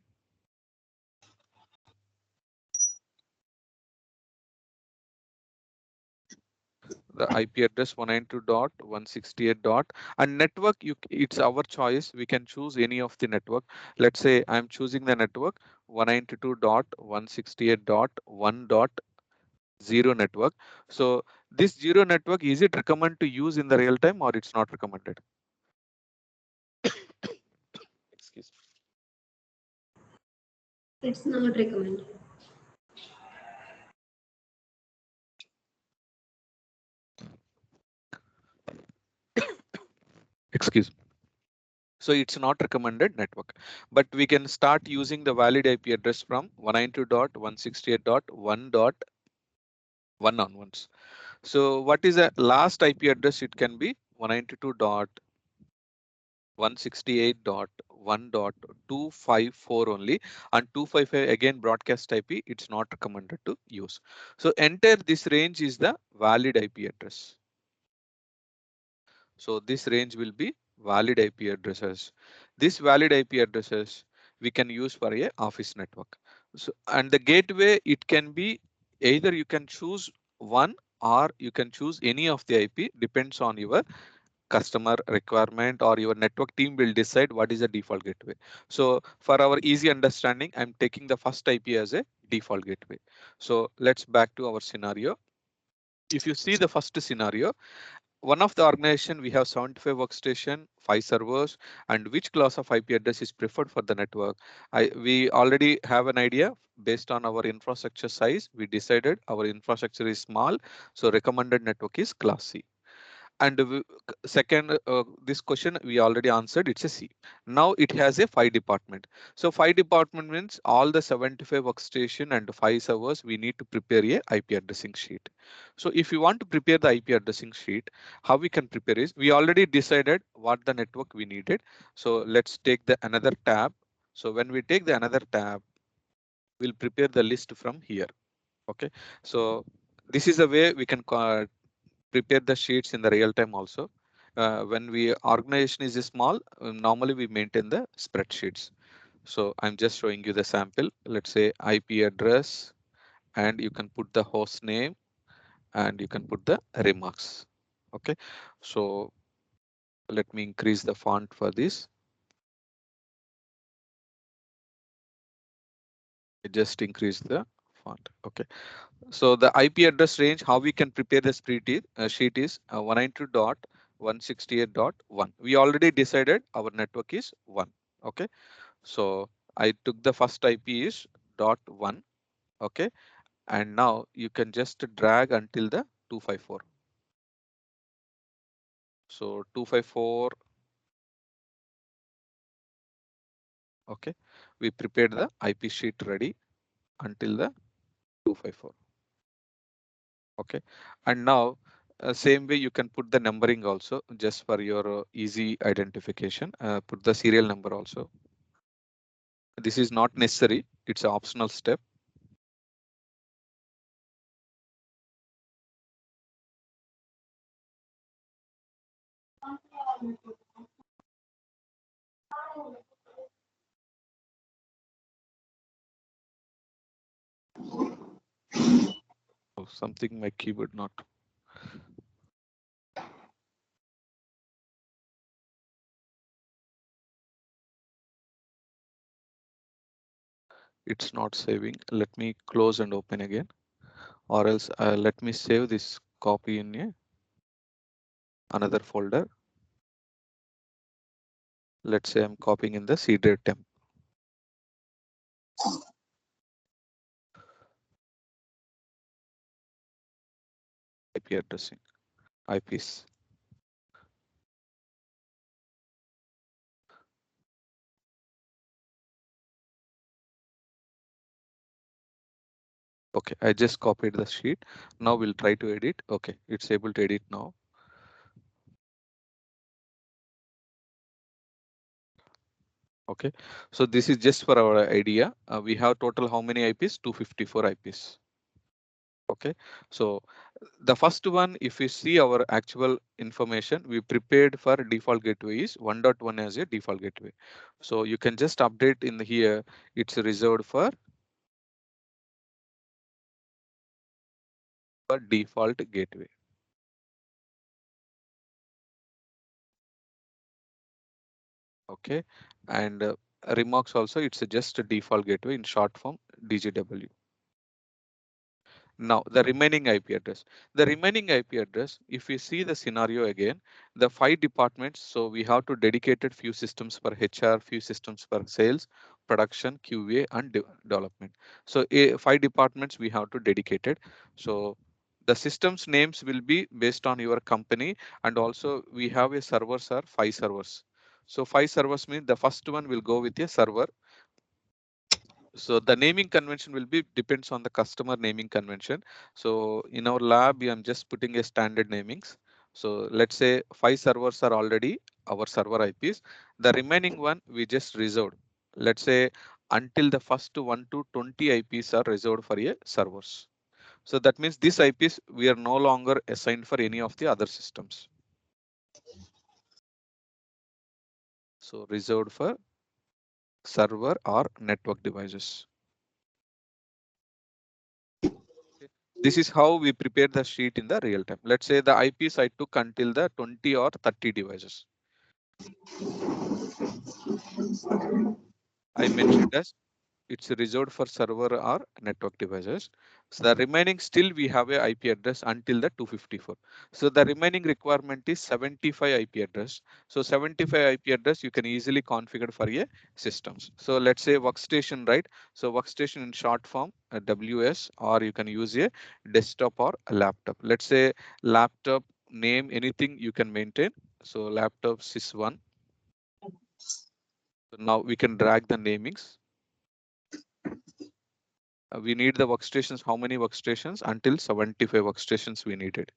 the IP address 192.168 dot, and network it's our choice. We can choose any of the network. Let's say I'm choosing the network 192.168.1.0 network. So this zero network, is it recommended to use in the real time or it's not recommended? Excuse me. It's not recommended. Excuse me. So it's not recommended network, but we can start using the valid IP address from 192.168.1.1 onwards. So what is the last IP address? It can be 192.168.1.254 only, and 255 again broadcast IP. It's not recommended to use. So enter this range is the valid IP address. So this range will be valid IP addresses. This valid IP addresses we can use for a office network. So and the gateway, it can be either you can choose one or you can choose any of the IP, depends on your customer requirement, or your network team will decide what is the default gateway. So for our easy understanding, I'm taking the first IP as a default gateway. So let's back to our scenario. If you see the first scenario, one of the organization, we have 75 workstation, 5 servers, and which class of IP address is preferred for the network. We already have an idea based on our infrastructure size. We decided our infrastructure is small, so recommended network is class C. And second, this question we already answered, it's a C. Now it has a 5 department. So 5 department means all the 75 workstation and 5 servers, we need to prepare a IP addressing sheet. So if you want to prepare the IP addressing sheet, how we can prepare is, we already decided what the network we needed. So let's take the another tab. So when we take the another tab, we'll prepare the list from here. Okay. So this is the way we can prepare the sheets in the real time also. When we organization is small, normally we maintain the spreadsheets. So I'm just showing you the sample. Let's say IP address, and you can put the host name and you can put the remarks. Okay. So let me increase the font for this. I just increase the font. Okay. So the IP address range, how we can prepare the sheet is 192.168.1. We already decided our network is 1. Okay. So I took the first IP is dot 1. Okay. And now you can just drag until the 254. So 254. Okay. We prepared the IP sheet ready until the 254. Okay. And now same way you can put the numbering also, just for your easy identification. Put the serial number also. This is not necessary, it's an optional step. Oh, something my keyboard not. It's not saving. Let me close and open again, or else let me save this copy in another folder. Let's say I'm copying in the C drive temp IP addressing IPs. Okay, I just copied the sheet. Now we'll try to edit. Okay, it's able to edit now. Okay, so this is just for our idea. We have total how many IPs? 254 IPs. Okay, so the first one, if you see our actual information, we prepared for default gateway is 1.1 as a default gateway. So you can just update in here. It's reserved for default gateway. Okay, and remarks also, it's just a default gateway in short form DGW. Now the remaining IP address. The remaining IP address, if we see the scenario again, the 5 departments. So we have to dedicated few systems for HR, few systems for sales, production, QA, and development. So 5 departments we have to dedicated. So the systems names will be based on your company, and also we have a servers are 5 servers. So 5 servers means the first one will go with a server. So the naming convention will be depends on the customer naming convention. So in our lab, I'm just putting a standard namings. So let's say 5 servers are already our server IPs. The remaining one we just reserved. Let's say until the first 1 to 20 IPs are reserved for a servers. So that means these IPs we are no longer assigned for any of the other systems. So reserved for server or network devices. This is how we prepare the sheet in the real time. Let's say the IPs I took until the 20 or 30 devices. I mentioned as it's reserved for server or network devices. So the remaining still we have a IP address until the 254. So the remaining requirement is 75 IP address. So 75 IP address you can easily configure for a systems. So let's say workstation, right? So workstation in short form, WS, or you can use a desktop or a laptop. Let's say laptop name, anything you can maintain. So laptop sys1. So now we can drag the namings. We need the workstations. How many workstations? Until 75 workstations we needed.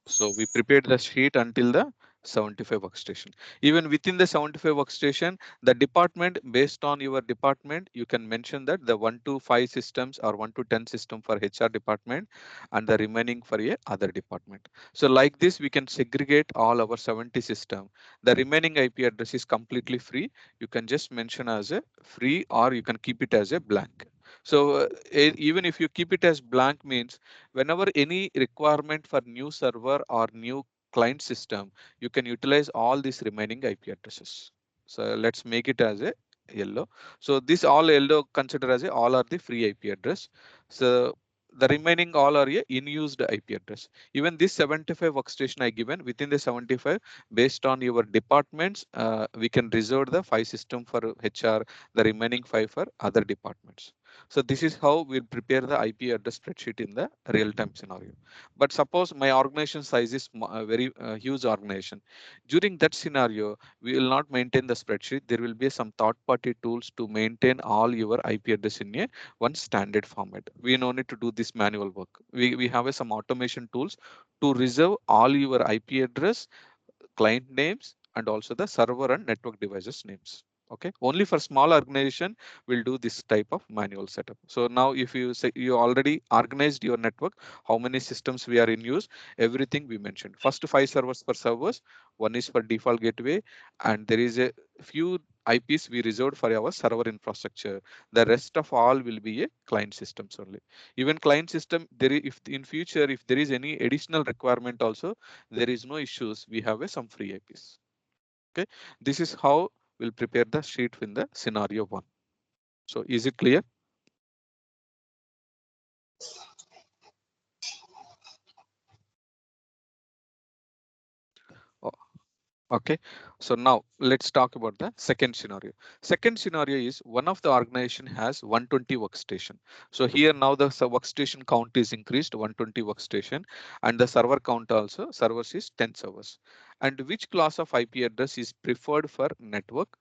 So we prepared the sheet until the 75 workstation. Even within the 75 workstation, the department, based on your department, you can mention that the 1 to 5 systems or 1 to 10 system for HR department and the remaining for a other department. So like this, we can segregate all our 70 system. The remaining IP address is completely free. You can just mention as a free, or you can keep it as a blank. So even if you keep it as blank means whenever any requirement for new server or new client system, you can utilize all these remaining IP addresses. So let's make it as a yellow. So this all yellow consider as a all are the free IP address. So the remaining all are a unused IP address. Even this 75 workstation I given within the 75, based on your departments, we can reserve the 5 system for HR, the remaining 5 for other departments. So this is how we'll prepare the IP address spreadsheet in the real-time scenario. But suppose my organization size is a very huge organization. During that scenario, we will not maintain the spreadsheet. There will be some third-party tools to maintain all your IP address in a one standard format. We no need to do this manual work. We have some automation tools to reserve all your IP address, client names, and also the server and network devices names. Okay, only for small organization will do this type of manual setup. So now if you say you already organized your network, how many systems we are in use, everything we mentioned. First 5 servers per servers, one is for default gateway, and there is a few IPs we reserved for our server infrastructure. The rest of all will be a client systems only. Even client system, there is, if in future if there is any additional requirement also, there is no issues. We have a some free IPs. Okay, this is how we'll prepare the sheet in the scenario one. So is it clear? Okay, so now let's talk about the second scenario. Second scenario is one of the organization has 120 workstation. So here now the workstation count is increased 120 workstation, and the server count also servers is 10 servers. And which class of IP address is preferred for network?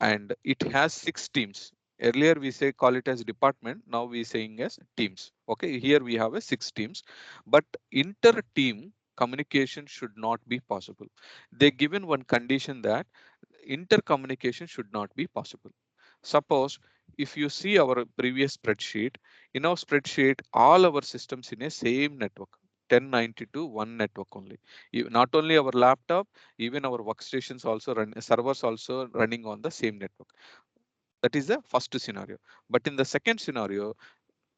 And it has 6 teams. Earlier we say call it as department, now we saying as teams. Okay, here we have a 6 teams, but inter team communication should not be possible. They given one condition that intercommunication should not be possible. Suppose if you see our previous spreadsheet, in our spreadsheet, all our systems in a same network, 1092 one network only. Not only our laptop, even our workstations also run, servers also running on the same network. That is the first scenario. But in the second scenario,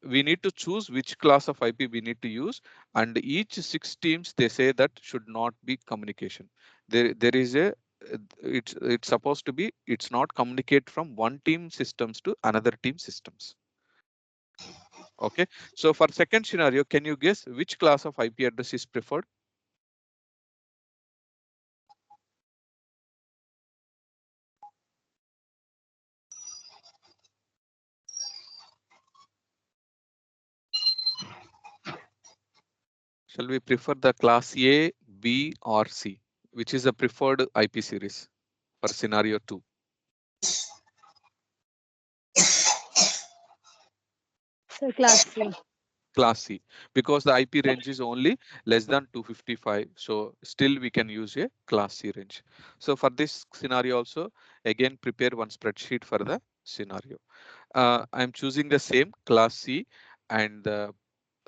we need to choose which class of IP we need to use, and each 6 teams they say that should not be communication. There is a it's supposed to be it's not communicate from one team systems to another team systems. Okay, so for second scenario, can you guess which class of IP address is preferred? Shall we prefer the class A, B, or C? Which is the preferred IP series for scenario 2? So class C. Class C, because the IP range is only less than 255. So still we can use a class C range. So for this scenario also, again, prepare one spreadsheet for the scenario. I'm choosing the same class C, and the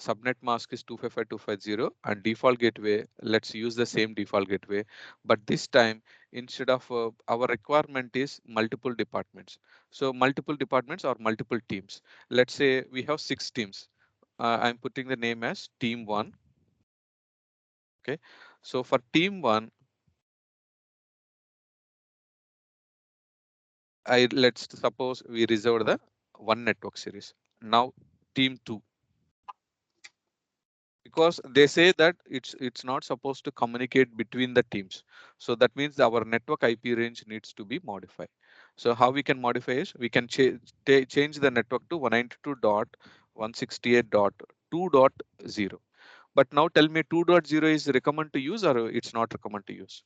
subnet mask is 255.250, and default gateway, let's use the same default gateway. But this time, instead of our requirement is multiple departments. So multiple departments or multiple teams. Let's say we have 6 teams. I'm putting the name as team 1. Okay, so for team 1, I let's suppose we reserve the one network series. Now team 2, because they say that it's not supposed to communicate between the teams. So that means our network IP range needs to be modified. So how we can modify is we can change the network to 192.168.2.0. But now tell me 2.0 is recommended to use or it's not recommended to use?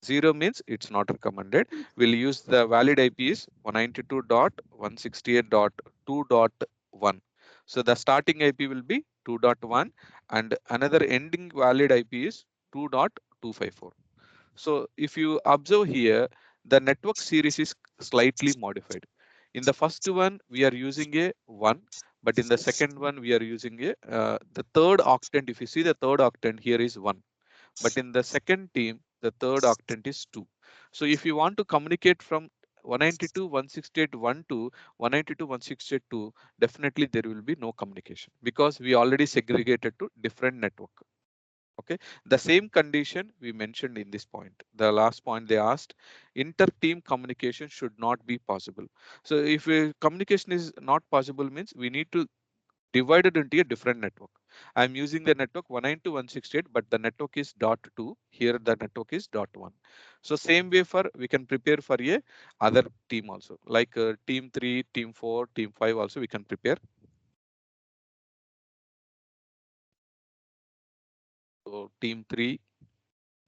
0 means it's not recommended. We'll use the valid IP is 192.168.2.1. So the starting IP will be 2.1 and another ending valid IP is 2.254. So if you observe here, the network series is slightly modified. In the first one, we are using a 1, but in the second one, we are using a the third octant. If you see the third octant here is 1, but in the second team, the third octant is 2. So if you want to communicate from 192.168.1 to 192.168.2, definitely there will be no communication because we already segregated to different network. Okay, the same condition we mentioned in this point. The last point they asked, inter-team communication should not be possible. So if communication is not possible means we need to divided into a different network. I'm using the network 192.168, but the network is dot 2. Here the network is dot 1. So same way for we can prepare for a other team also, like team 3, team 4, team 5 also we can prepare. So team 3,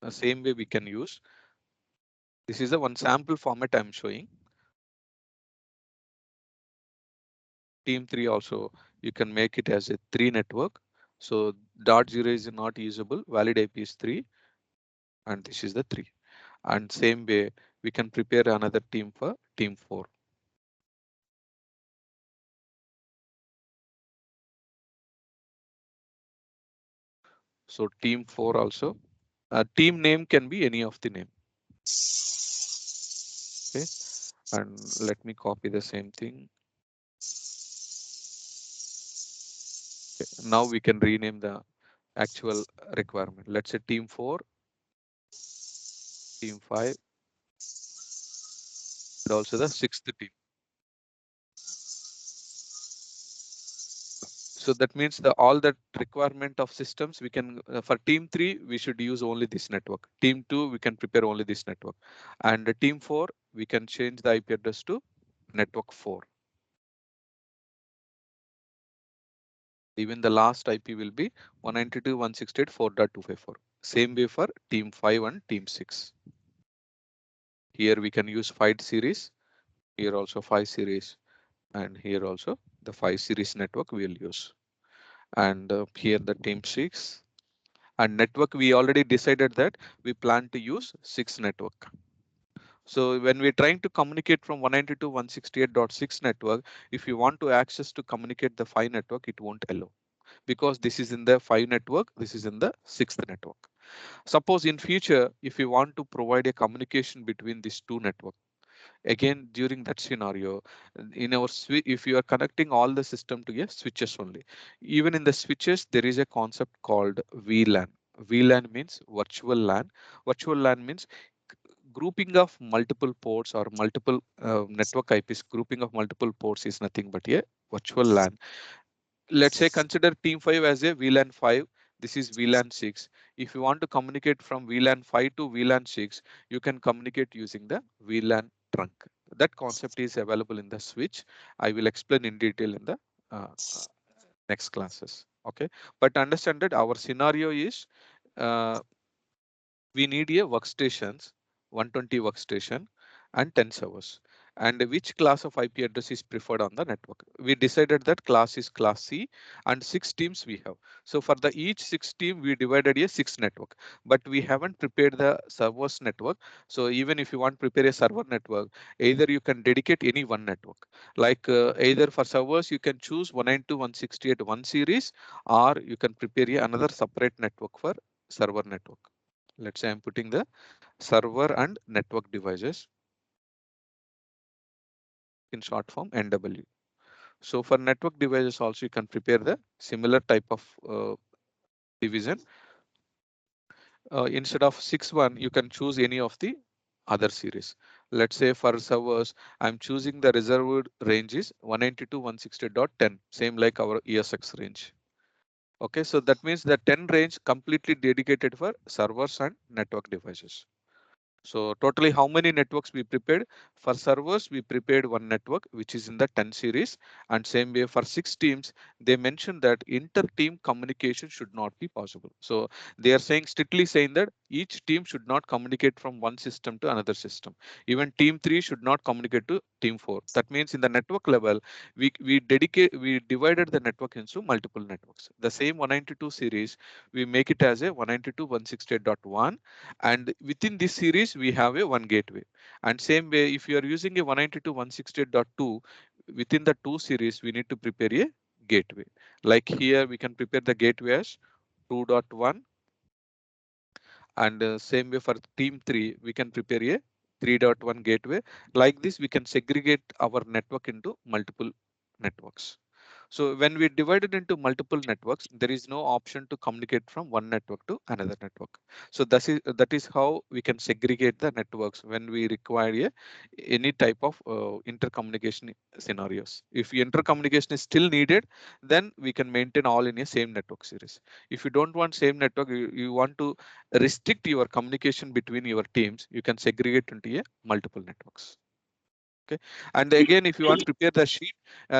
the same way we can use. This is the one sample format I'm showing. Team 3 also you can make it as a 3 network. So dot 0 is not usable. Valid IP is 3, and this is the 3. And same way we can prepare another team for team 4. So team 4 also, team name can be any of the name. Okay, and let me copy the same thing. Okay. Now we can rename the actual requirement. Let's say team 4, team 5, and also the 6th team. So that means the all that requirement of systems we can for team 3 we should use only this network. Team 2 we can prepare only this network, and team 4 we can change the IP address to network 4. Even the last IP will be 192.168.4.254. Same way for team 5 and team 6. Here we can use 5 series, here also 5 series, and here also the 5 series network we will use. And here the team 6 and network we already decided that we plan to use 6 network. So when we're trying to communicate from 192.168.6 network, if you want to access to communicate the 5 network, it won't allow, because this is in the 5 network, this is in the 6th network. Suppose in future, if you want to provide a communication between these two networks, again during that scenario, in our if you are connecting all the system to a switches only, even in the switches there is a concept called VLAN. VLAN means virtual LAN. Virtual LAN means grouping of multiple ports or multiple network IPs. Grouping of multiple ports is nothing but a virtual LAN. Let's say consider team 5 as a VLAN 5. This is VLAN 6. If you want to communicate from VLAN 5 to VLAN 6, you can communicate using the VLAN trunk. That concept is available in the switch. I will explain in detail in the uh, uh, next classes. Okay, but understand that our scenario is uh, we need a workstations, 120 workstation and 10 servers. And which class of IP address is preferred on the network? We decided that class is class C and 6 teams we have. So for the each 6 team, we divided a 6 network, but we haven't prepared the servers network. So even if you want to prepare a server network, either you can dedicate any one network. Like either for servers, you can choose 192.168.1 series, or you can prepare another separate network for server network. Let's say I'm putting the server and network devices, in short form NW. So for network devices also you can prepare the similar type of division. Instead of 6.1 you can choose any of the other series. Let's say for servers I'm choosing the reserved range is 192.168.10, same like our ESX range. Okay, so that means the 10 range completely dedicated for servers and network devices. So totally how many networks we prepared? For servers, we prepared one network, which is in the 10 series. And same way for 6 teams, they mentioned that inter-team communication should not be possible. So they are saying strictly saying that each team should not communicate from one system to another system. Even team 3 should not communicate to team 4. That means in the network level, we divided the network into multiple networks. The same 192 series, we make it as a 192.168.1, and within this series we have a one gateway. And same way if you are using a 192.168.2, within the 2 series we need to prepare a gateway. Like here we can prepare the gateway as 2.1, and same way for team 3 we can prepare a 3.1 gateway. Like this we can segregate our network into multiple networks. So when we divide it into multiple networks, there is no option to communicate from one network to another network. So that is how we can segregate the networks when we require any type of intercommunication scenarios. If intercommunication is still needed, then we can maintain all in a same network series. If you don't want same network, you want to restrict your communication between your teams, you can segregate into a multiple networks. Okay, and again if you want to prepare the sheet,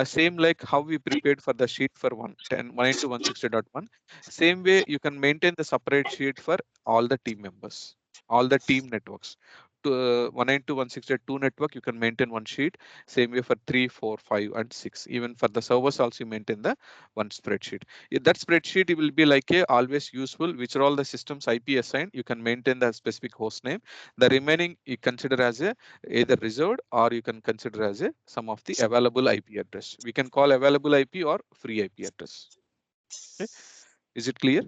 same like how we prepared for the sheet for 110 190.160.1, same way you can maintain the separate sheet for all the team members, all the team networks. To 192.168.2 network you can maintain one sheet, same way for 3 4 5 and 6. Even for the servers also you maintain the one spreadsheet. That spreadsheet it will be like a always useful, which are all the systems IP assigned, you can maintain the specific host name. The remaining you consider as a either reserved, or you can consider as a some of the available IP address. We can call available IP or free IP address. Okay. Is it clear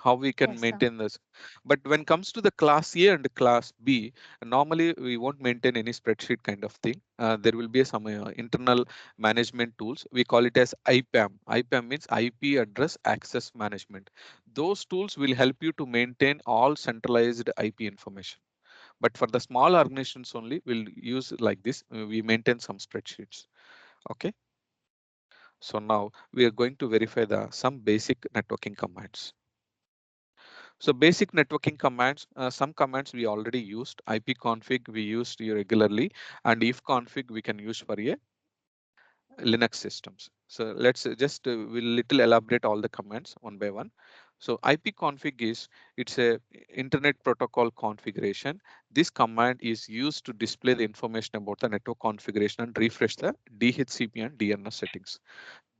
how we can Yes, sir. maintain this? But when it comes to the class A and class B, normally we won't maintain any spreadsheet kind of thing. There will be some internal management tools. We call it as IPAM. IPAM means IP address access management. Those tools will help you to maintain all centralized IP information. But for the small organizations only, we'll use like this. We maintain some spreadsheets. Okay. So now we are going to verify the some basic networking commands. So basic networking commands, some commands we already used. ipconfig we used regularly, and ifconfig we can use for a Linux systems. So let's just we'll little elaborate all the commands one by one. So ipconfig is it's a internet protocol configuration. This command is used to display the information about the network configuration and refresh the DHCP and DNS settings.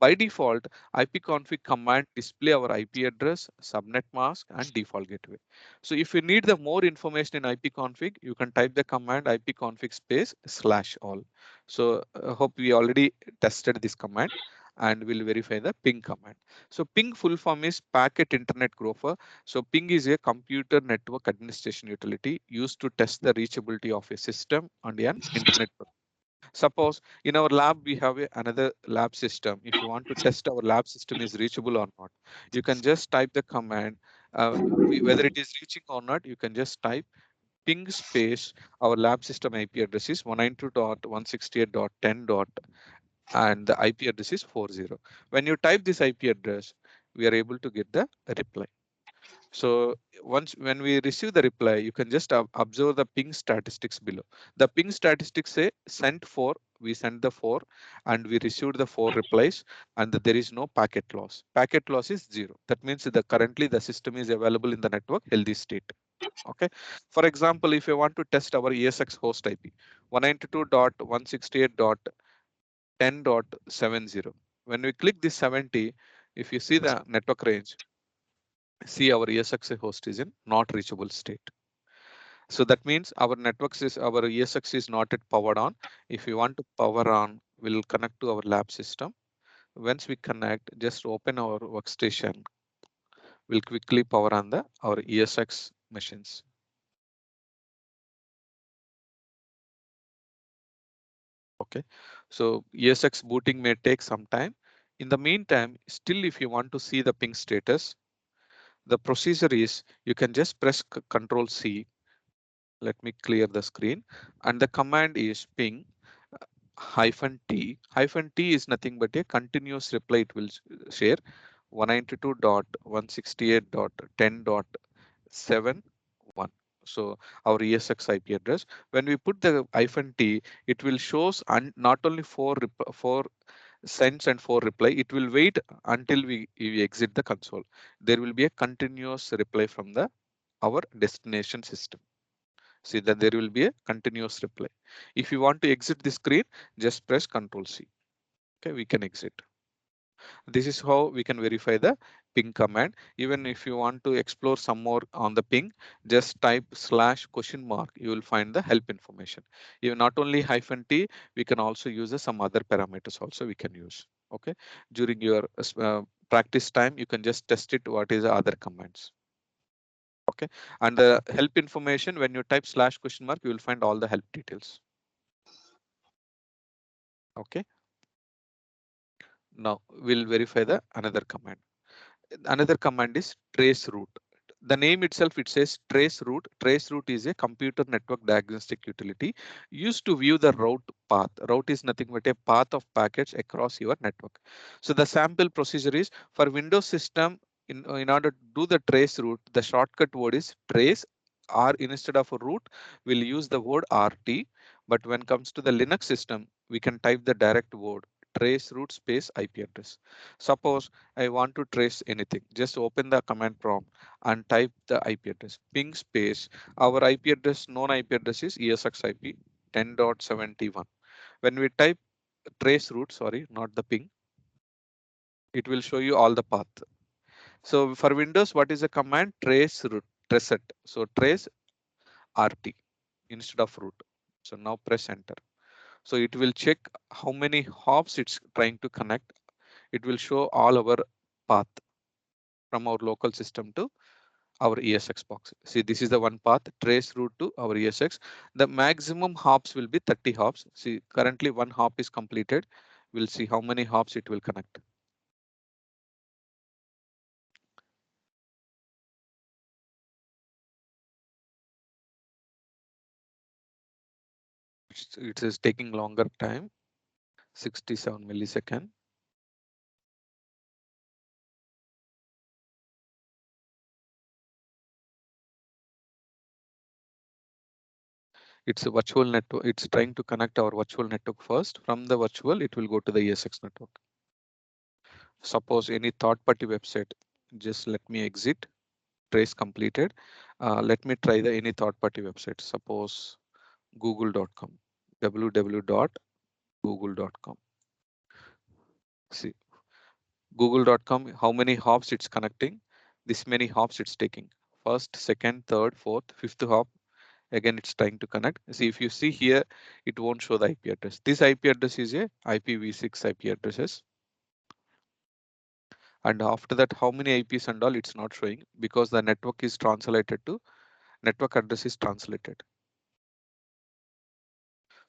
By default, ipconfig command display our IP address, subnet mask, and default gateway. So if you need the more information in ipconfig, you can type the command ipconfig space slash all. So hope we already tested this command and we'll verify the ping command. So ping full form is packet internet gopher. So ping is a computer network administration utility used to test the reachability of a system on an internet. Suppose in our lab we have another lab system. If you want to test our lab system is reachable or not, you can just type the command. Whether it is reaching or not, you can just type ping space. Our lab system IP address is 192.168.10. And the IP address is 40. When you type this IP address, we are able to get the reply. So once when we receive the reply, you can just observe the ping statistics below. The ping statistics say sent four, we sent the four, and we received the four replies, and that there is no packet loss. Packet loss is zero. That means that currently the system is available in the network healthy state. Okay. For example, if you want to test our ESX host IP 192.168.10.70, when we click this 70, if you see the network range, see our ESX host is in not reachable state. So that means our ESX is not yet powered on. If you want to power on, we'll connect to our lab system. Once we connect, just open our workstation. We'll quickly power on the our ESX machines. Okay. So ESX booting may take some time. In the meantime, still if you want to see the ping status, the procedure is you can just press Control C. Let me clear the screen, and the command is ping hyphen t. Hyphen t is nothing but a continuous reply. It will share 192.168.10.71. So our ESX IP address. When we put the hyphen t, it will shows not only four sends and four reply. It will wait until we exit the console. There will be a continuous reply from the our destination system. See that there will be a continuous reply. If you want to exit the screen, just press Ctrl C. Okay, we can exit. This is how we can verify the ping command. Even if you want to explore some more on the ping, just type /?mark. You will find the help information. Even not only hyphen t, we can also use some other parameters also we can use. Okay, during your practice time, you can just test it. What is the other commands? Okay, and the help information, when you type /?mark, you will find all the help details. Okay, now we'll verify the another command. Another command is trace route. The name itself, it says trace route. Trace route is a computer network diagnostic utility used to view the route path. Route is nothing but a path of packets across your network. So the sample procedure is for Windows system. In order to do the trace route, the shortcut word is trace, or instead of a route, we'll use the word RT. But when it comes to the Linux system, we can type the direct word trace route space IP address. Suppose I want to trace anything. Just open the command prompt and type the IP address. Ping space. Our IP address, known IP address is ESXIP 10.71. When we type trace route, sorry, not the ping, it will show you all the path. So for Windows, what is the command? Trace route, trace. So trace RT instead of root. So now press enter. So it will check how many hops it's trying to connect. It will show all our path from our local system to our ESX box. See, this is the one path, trace route to our ESX. The maximum hops will be 30 hops. See, currently one hop is completed. We'll see how many hops it will connect. It is taking longer time, 67 millisecond. It's a virtual network. It's trying to connect our virtual network first. From the virtual, it will go to the ESX network. Suppose any third party website, just let me exit, trace completed. Let me try the any third party website. Suppose google.com, www.google.com. See, google.com, how many hops it's connecting? This many hops it's taking. First, second, third, fourth, fifth hop. Again, it's trying to connect. See, if you see here, it won't show the IP address. This IP address is a IPv6 IP addresses. And after that, how many IPs and all, it's not showing because the network is translated to network address is translated.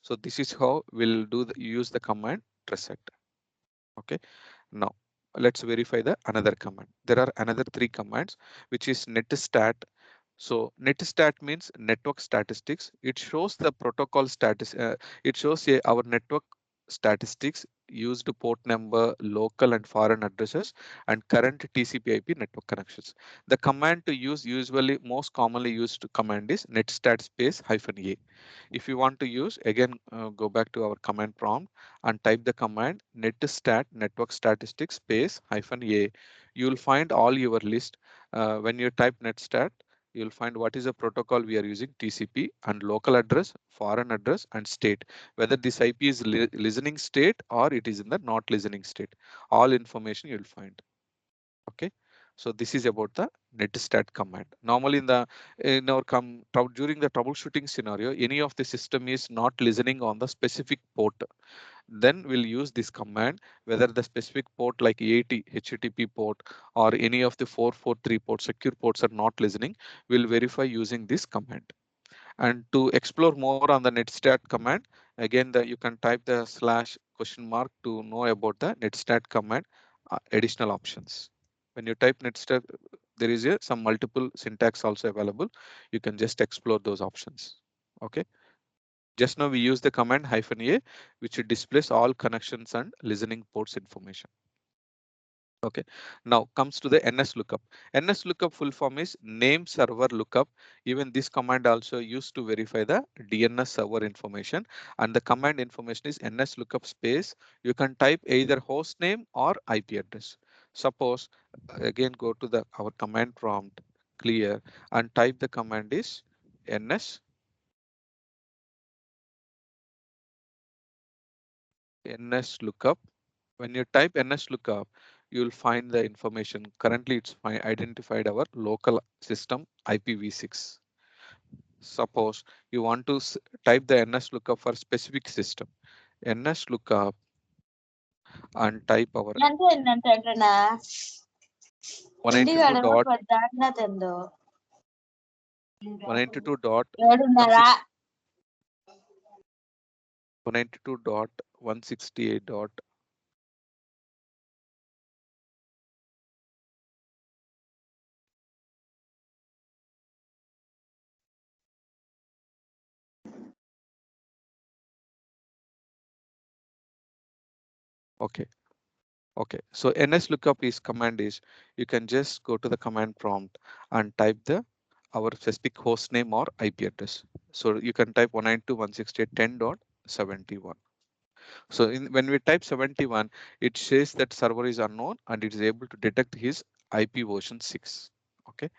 So this is how we'll use the command reset. Okay. Now let's verify the another command. There are another three commands, which is netstat. So netstat means network statistics. It shows the protocol status. It shows our network statistics, used port number, local and foreign addresses, and current TCP/IP network connections. The command to use, usually most commonly used command is netstat space -a. If you want to use, again, go back to our command prompt and type the command netstat network statistics space -a. You will find all your list. When you type netstat, you'll find what is the protocol we are using, TCP, and local address, foreign address, and state, whether this IP is listening state or it is in the not listening state. All information you'll find. Okay. So this is about the netstat command. Normally in our during the troubleshooting scenario, any of the system is not listening on the specific port, then we'll use this command, whether the specific port like 80 HTTP port or any of the 443 ports, secure ports are not listening, we'll verify using this command. And to explore more on the netstat command, again, you can type the /? to know about the netstat command additional options. When you type netstat, there is some multiple syntax also available. You can just explore those options. Okay. Just now we use the command -a, which displays all connections and listening ports information. Okay. Now comes to the NS lookup. NS lookup full form is name server lookup. Even this command also used to verify the DNS server information, and the command information is NS lookup space. You can type either host name or IP address. Suppose again go to the our command prompt clear and type the command is NS lookup. When you type NS lookup, you'll find the information. Currently, it's identified our local system IPv6. Suppose you want to type the NS lookup for specific system. NS lookup and type our అంటే ఏంటంటే అంటేనా 192 ఇంటికాడ dot దాటినా తెందో 192 dot 7:30 16 192 dot 168 dot. Okay. Okay, so NS lookup is command is you can just go to the command prompt and type the our specific host name or IP address. So you can type 192.168.10.71. So when we type 71, it says that server is unknown and it is able to detect his IP version 6. Okay.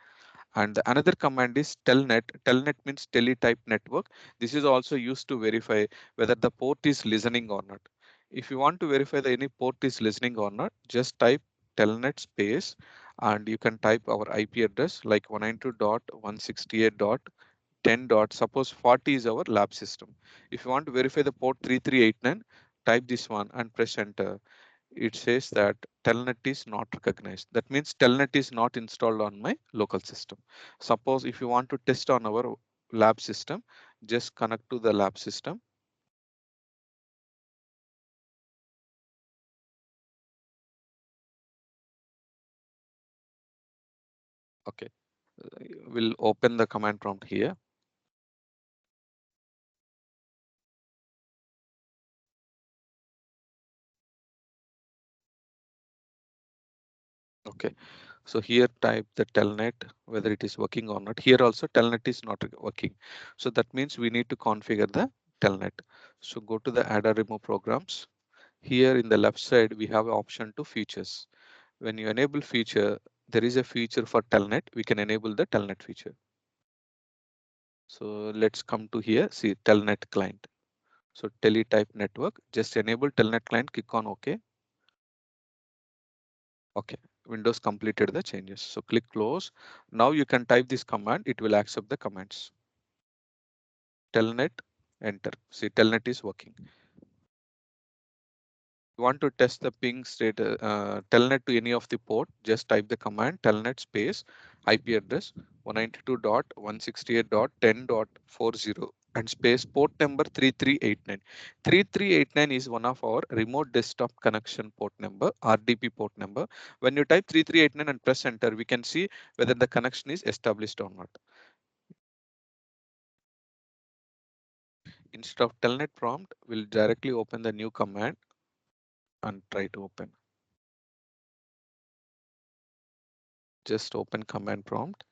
And the another command is telnet. Telnet means teletype network. This is also used to verify whether the port is listening or not. If you want to verify that any port is listening or not, just type telnet space and you can type our IP address like 192.168.10. Suppose 40 is our lab system. If you want to verify the port 3389, type this one and press enter. It says that telnet is not recognized. That means telnet is not installed on my local system. Suppose if you want to test on our lab system, just connect to the lab system. Okay, we'll open the command prompt here. Okay, So here type the telnet, whether it is working or not. Here also telnet is not working. So that means we need to configure the telnet. So go to the add or remove programs. Here in the left side, we have an option to features. When you enable feature, there is a feature for telnet. We can enable the telnet feature. So let's come to here, see telnet client. So teletype network, just enable telnet client, click on OK. Okay, Windows completed the changes. So click close. Now you can type this command, it will accept the commands. Telnet, enter. See, telnet is working. You want to test the ping state, telnet to any of the port, just type the command telnet space IP address 192.168.10.40 and space port number 3389. 3389 is one of our remote desktop connection port number, RDP port number. When you type 3389 and press enter, we can see whether the connection is established or not. Instead of telnet prompt, we'll directly open the new command and try to open. Just open command prompt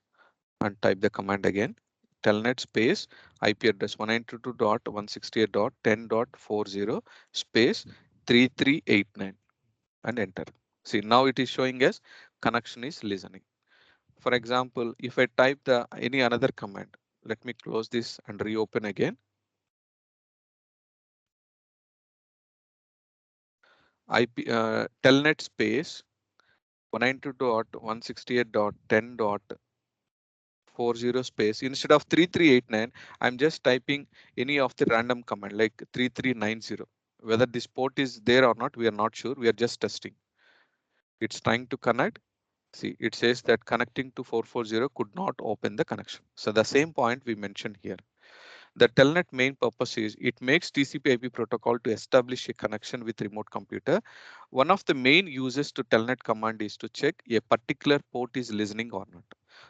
and type the command again. Telnet space IP address 192.168.10.40 space 3389 and enter. See, now it is showing us connection is listening. For example, if I type the any another command, let me close this and reopen again. IP telnet space 192.168.10.40 space, instead of 3389, I'm just typing any of the random command like 3390. Whether this port is there or not, we are not sure. We are just testing. It's trying to connect. See, it says that connecting to 440 could not open the connection. So the same point we mentioned here. The telnet main purpose is it makes TCP/IP protocol to establish a connection with remote computer. One of the main uses to telnet command is to check a particular port is listening or not.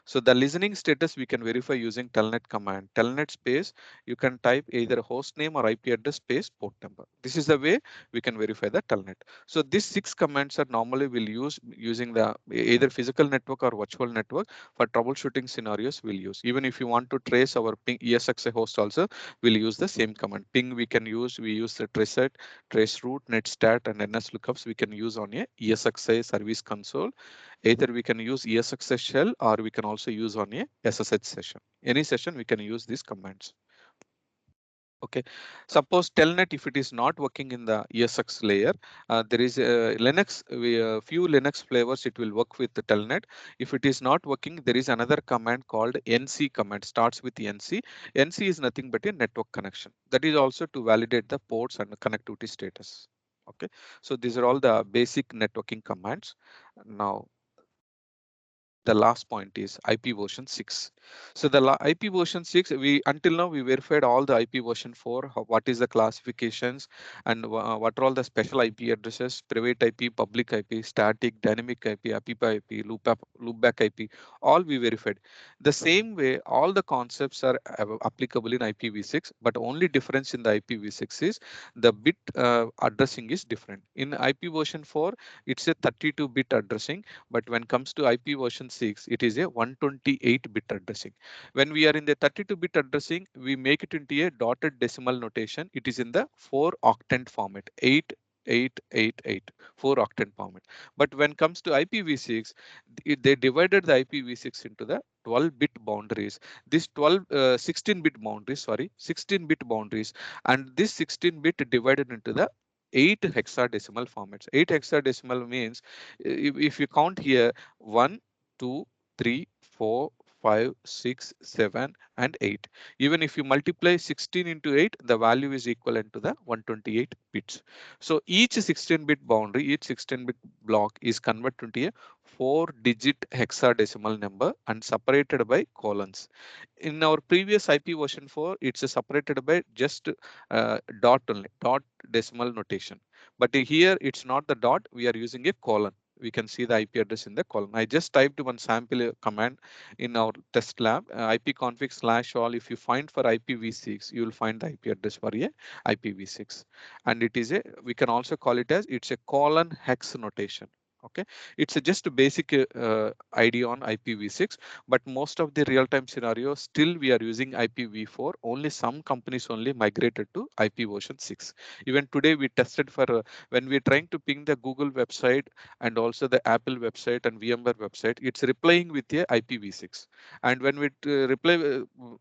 So the listening status we can verify using telnet command. Telnet space, you can type either host name or IP address space port number. This is the way we can verify the telnet. So these 6 commands are normally will use using the either physical network or virtual network. For troubleshooting scenarios we'll use. Even if you want to trace our ping ESXi host also, we'll use the same command. Ping we can use, we use the traceset, traceroute, netstat and NS lookups we can use on a ESXi service console. Either we can use ESXi shell or we can also use on a SSH session. Any session we can use these commands. Okay, suppose telnet, if it is not working in the ESX layer, there is a Linux, few Linux flavors it will work with the telnet. If it is not working, there is another command called NC command, starts with NC. NC is nothing but a network connection. That is also to validate the ports and the connectivity status. Okay, so these are all the basic networking commands. Now the last point is IP version 6. So the IP version 6, we until now we verified all the IP version 4, what is the classifications and what are all the special IP addresses, private IP, public IP, static, dynamic IP, API IP, loopback IP, all we verified. The same way, all the concepts are applicable in IPv6, but only difference in the IPv6 is the bit addressing is different. In IP version 4, it's a 32-bit addressing, but when comes to IP version 6, it is a 128-bit addressing. When we are in the 32-bit addressing, we make it into a dotted decimal notation. It is in the 4 octant format, 8888, 4 octant format. But when comes to IPv6, they divided the IPv6 into the 12-bit boundaries. This 16-bit boundaries, sorry, 16-bit boundaries, and this 16-bit divided into the 8 hexadecimal formats. 8 hexadecimal means if you count here 1, 2, 3, 4, 5, 6, 7, and 8. Even if you multiply 16 into 8, the value is equivalent to the 128 bits. So each 16-bit boundary, each 16-bit block is converted into a 4-digit hexadecimal number and separated by colons. In our previous IP version 4, it's separated by just dot only, dot decimal notation. But here it's not the dot, we are using a colon. We can see the IP address in the colon. I just typed one sample command in our test lab, ipconfig/all. If you find for IPv6, you will find the IP address for a IPv6. And it is a, we can also call it as, it's a colon hex notation. Okay, it's a just a basic idea on IPv6, but most of the real-time scenarios still we are using IPv4. Only some companies only migrated to IP version 6. Even today we tested for when we're trying to ping the Google website and also the Apple website and VMware website, it's replying with a IPv6. And when we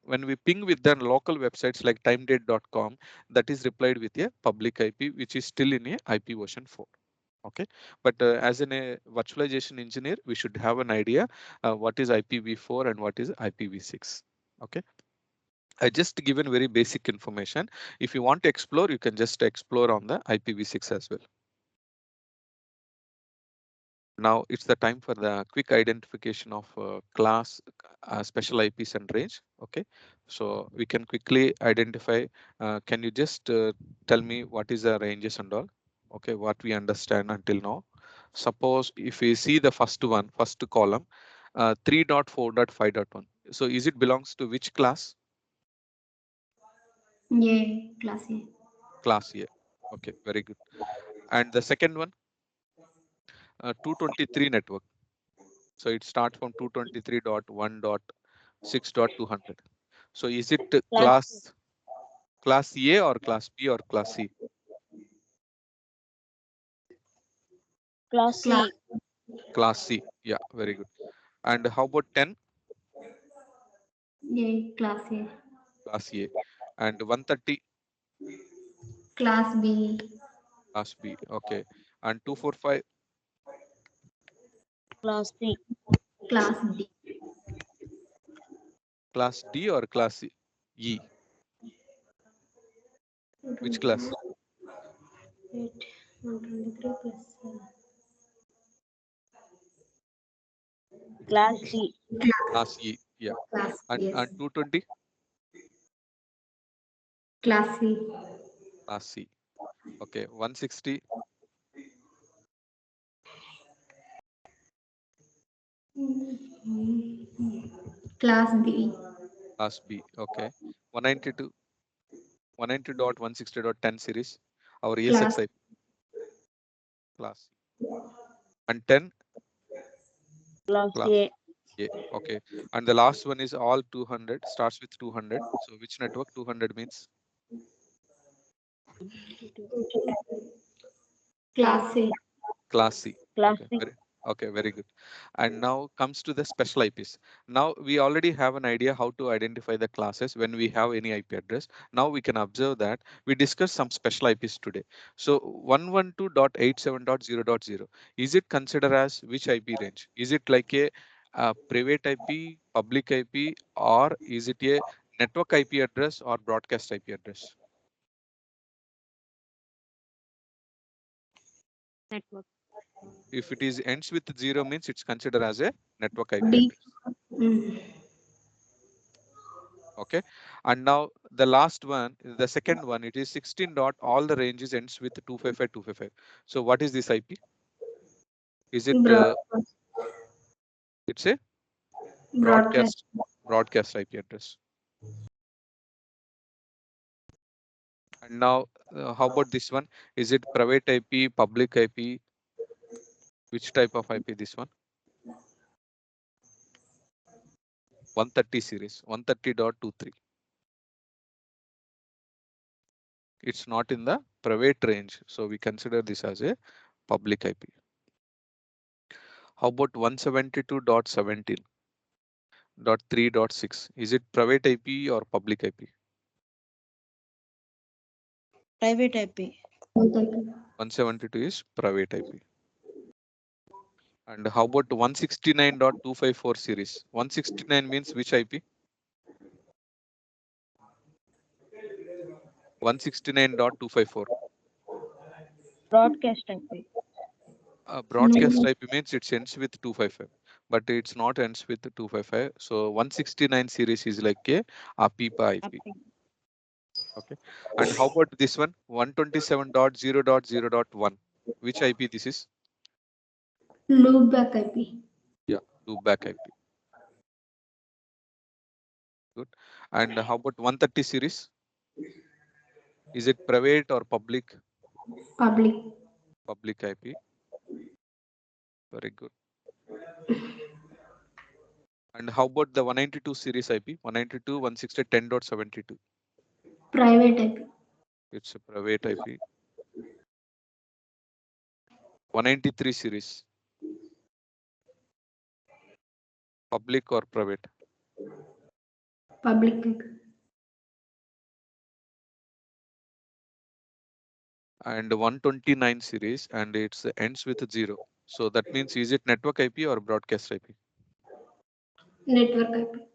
when we ping with the local websites like timedate.com, that is replied with a public IP, which is still in a IP version 4. Okay, but as in a virtualization engineer, we should have an idea what is IPv4 and what is IPv6. Okay, I just given very basic information. If you want to explore, you can just explore on the IPv6 as well. Now it's the time for the quick identification of class, special IPs and range. Okay, so we can quickly identify. Can you just tell me what is the ranges and all? Okay, what we understand until now. Suppose if we see the first one, first column, 3.4.5.1. So is it belongs to which class? Yeah, class A. Class A. Okay, very good. And the second one, 223 network. So it starts from 223.1.6.200. So is it Class class A or class B or class C? class Class C. Class C. Yeah, very good. And how about 10? A, class A. Class A. And 130? Class B. Class B. Okay. And 245? Class C. Class D. Class D or class E? Which class? 8, 123 plus Class D. Class E. Yeah. class, yes. And 220? Class C. Class C. Okay. 160? Class B. Class B. Okay. 192? 190.160.10 series. Our Class ESXi class C. And 10? Class Class A. A. Okay. And the last one is all 200, starts with 200. So which network 200 means? class C. Class C. Class Okay. C. Okay, very good. And now comes to the special IPs. Now we already have an idea how to identify the classes when we have any IP address. Now we can observe that we discussed some special IPs today. So 112.87.0.0, is it considered as which IP range? Is it like a private IP, public IP, or is it a network IP address or broadcast IP address? Network. If it is ends with 0 means it's considered as a network IP D. address. Mm. Okay, and now the last one, the second one, it is 16 dot, all the ranges ends with 255. So what is this IP? Is it Broadcast. it's a Broadcast. broadcast IP address? And now how about this one? Is it private IP, public IP? Which type of IP this one? 130 series, 130.23. It's not in the private range, so we consider this as a public IP. How about 172.17.3.6? Is it private IP or public IP? Private IP. 172 is private IP. And how about 169.254 series? 169 means which IP? 169.254. Broadcast IP. Broadcast IP means it ends with 255, but it's not ends with 255. So 169 series is like a APIPA IP. IP. Okay. And how about this one? 127.0.0.1. Which IP this is? Loopback IP. Yeah, loopback IP. Good. And how about 130 series? Is it private or public? Public. Public IP. Very good. And how about the 192 series IP? 192.160.10.72. Private IP. It's a private IP. 193 series, public or private? Public IP. And 129 series, and it's ends with 0. So that means, is it network IP or broadcast IP? Network IP.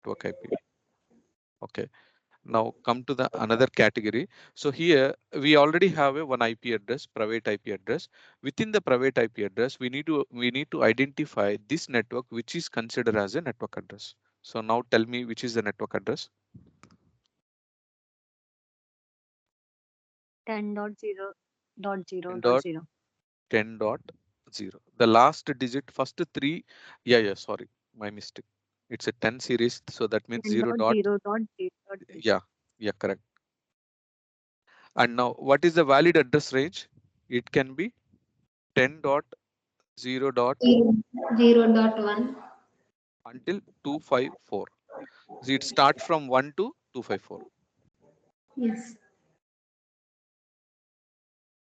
Network IP. Okay. Now come to the another category. So here we already have a one IP address, private IP address. Within the private IP address, we need to identify this network which is considered as a network address. So now tell me which is the network address. 10.0.0.0. 10.10.0. The last digit, first three. Yeah, sorry, my mistake. It's a 10 series, so that means 0 dot. 10.0.0.0. Yeah, yeah, correct. And now what is the valid address range? It can be 10.0 dot 0.1. until 254. So it starts from 1 to 254. Yes.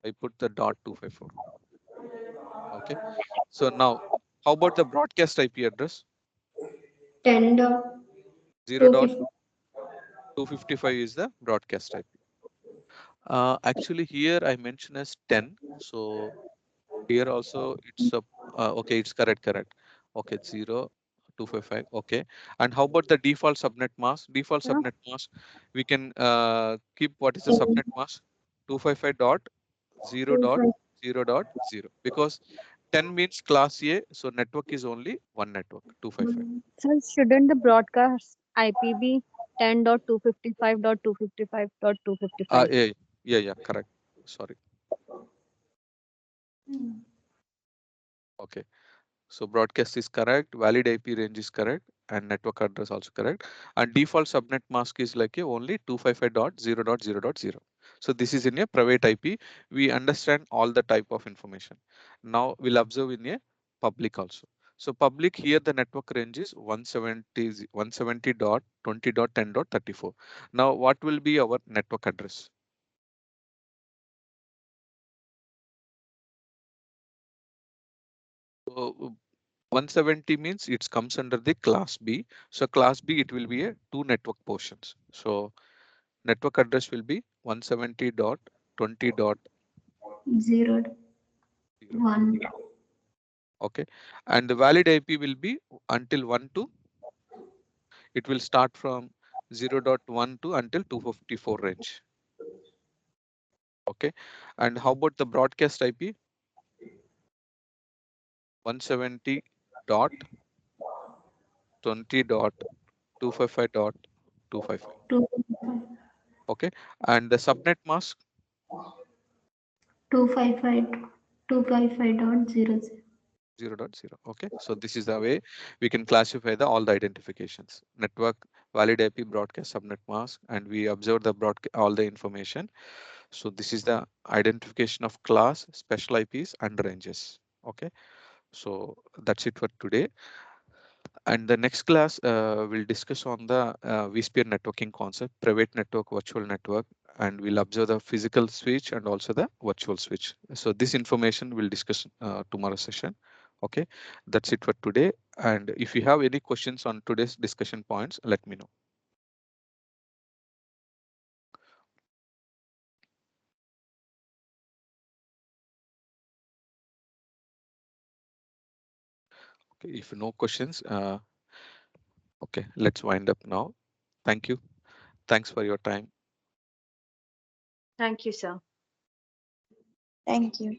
I put the dot 254. Okay. So now how about the broadcast IP address? 0 dot 10.250. 255 is the broadcast IP. Actually here I mentioned as 10. So here also it's a okay, it's correct. Okay, 0 255. Okay. And how about the default subnet mask? Default Yeah. subnet mask, we can keep what is the subnet mask? 255 dot 0 dot 0 dot 0, because 10 means class A, so network is only one network, 255. So shouldn't the broadcast IP be 10.255.255.255? Yeah, correct. Sorry. Okay. So broadcast is correct, valid IP range is correct, and network address also correct. And default subnet mask is like a only 255.0.0.0. So this is in a private IP. We understand all the type of information. Now we'll observe in a public also. So public here the network range is 170.20.10.34. Now what will be our network address? So 170 means it comes under the class B. So class B, it will be a two network portions. So network address will be 170.20.0. 0.1. Okay. And the valid IP will be until 1 to, it will start from 0.1 to until 254 range. Okay. And how about the broadcast IP? 170.20.255.255. 255. Okay. And the subnet mask? 255.0. 0.0. Okay, so this is the way we can classify the all the identifications: network, valid IP, broadcast, subnet mask, and we observe the broadcast all the information. So this is the identification of class, special IPs, and ranges. Okay, so that's it for today. And the next class will discuss on the vSphere networking concept, private network, virtual network, and we'll observe the physical switch and also the virtual switch. So this information we'll discuss tomorrow session. Okay, that's it for today. And if you have any questions on today's discussion points, let me know. Okay, if no questions, okay, let's wind up now. Thank you. Thanks for your time. Thank you, sir. Thank you.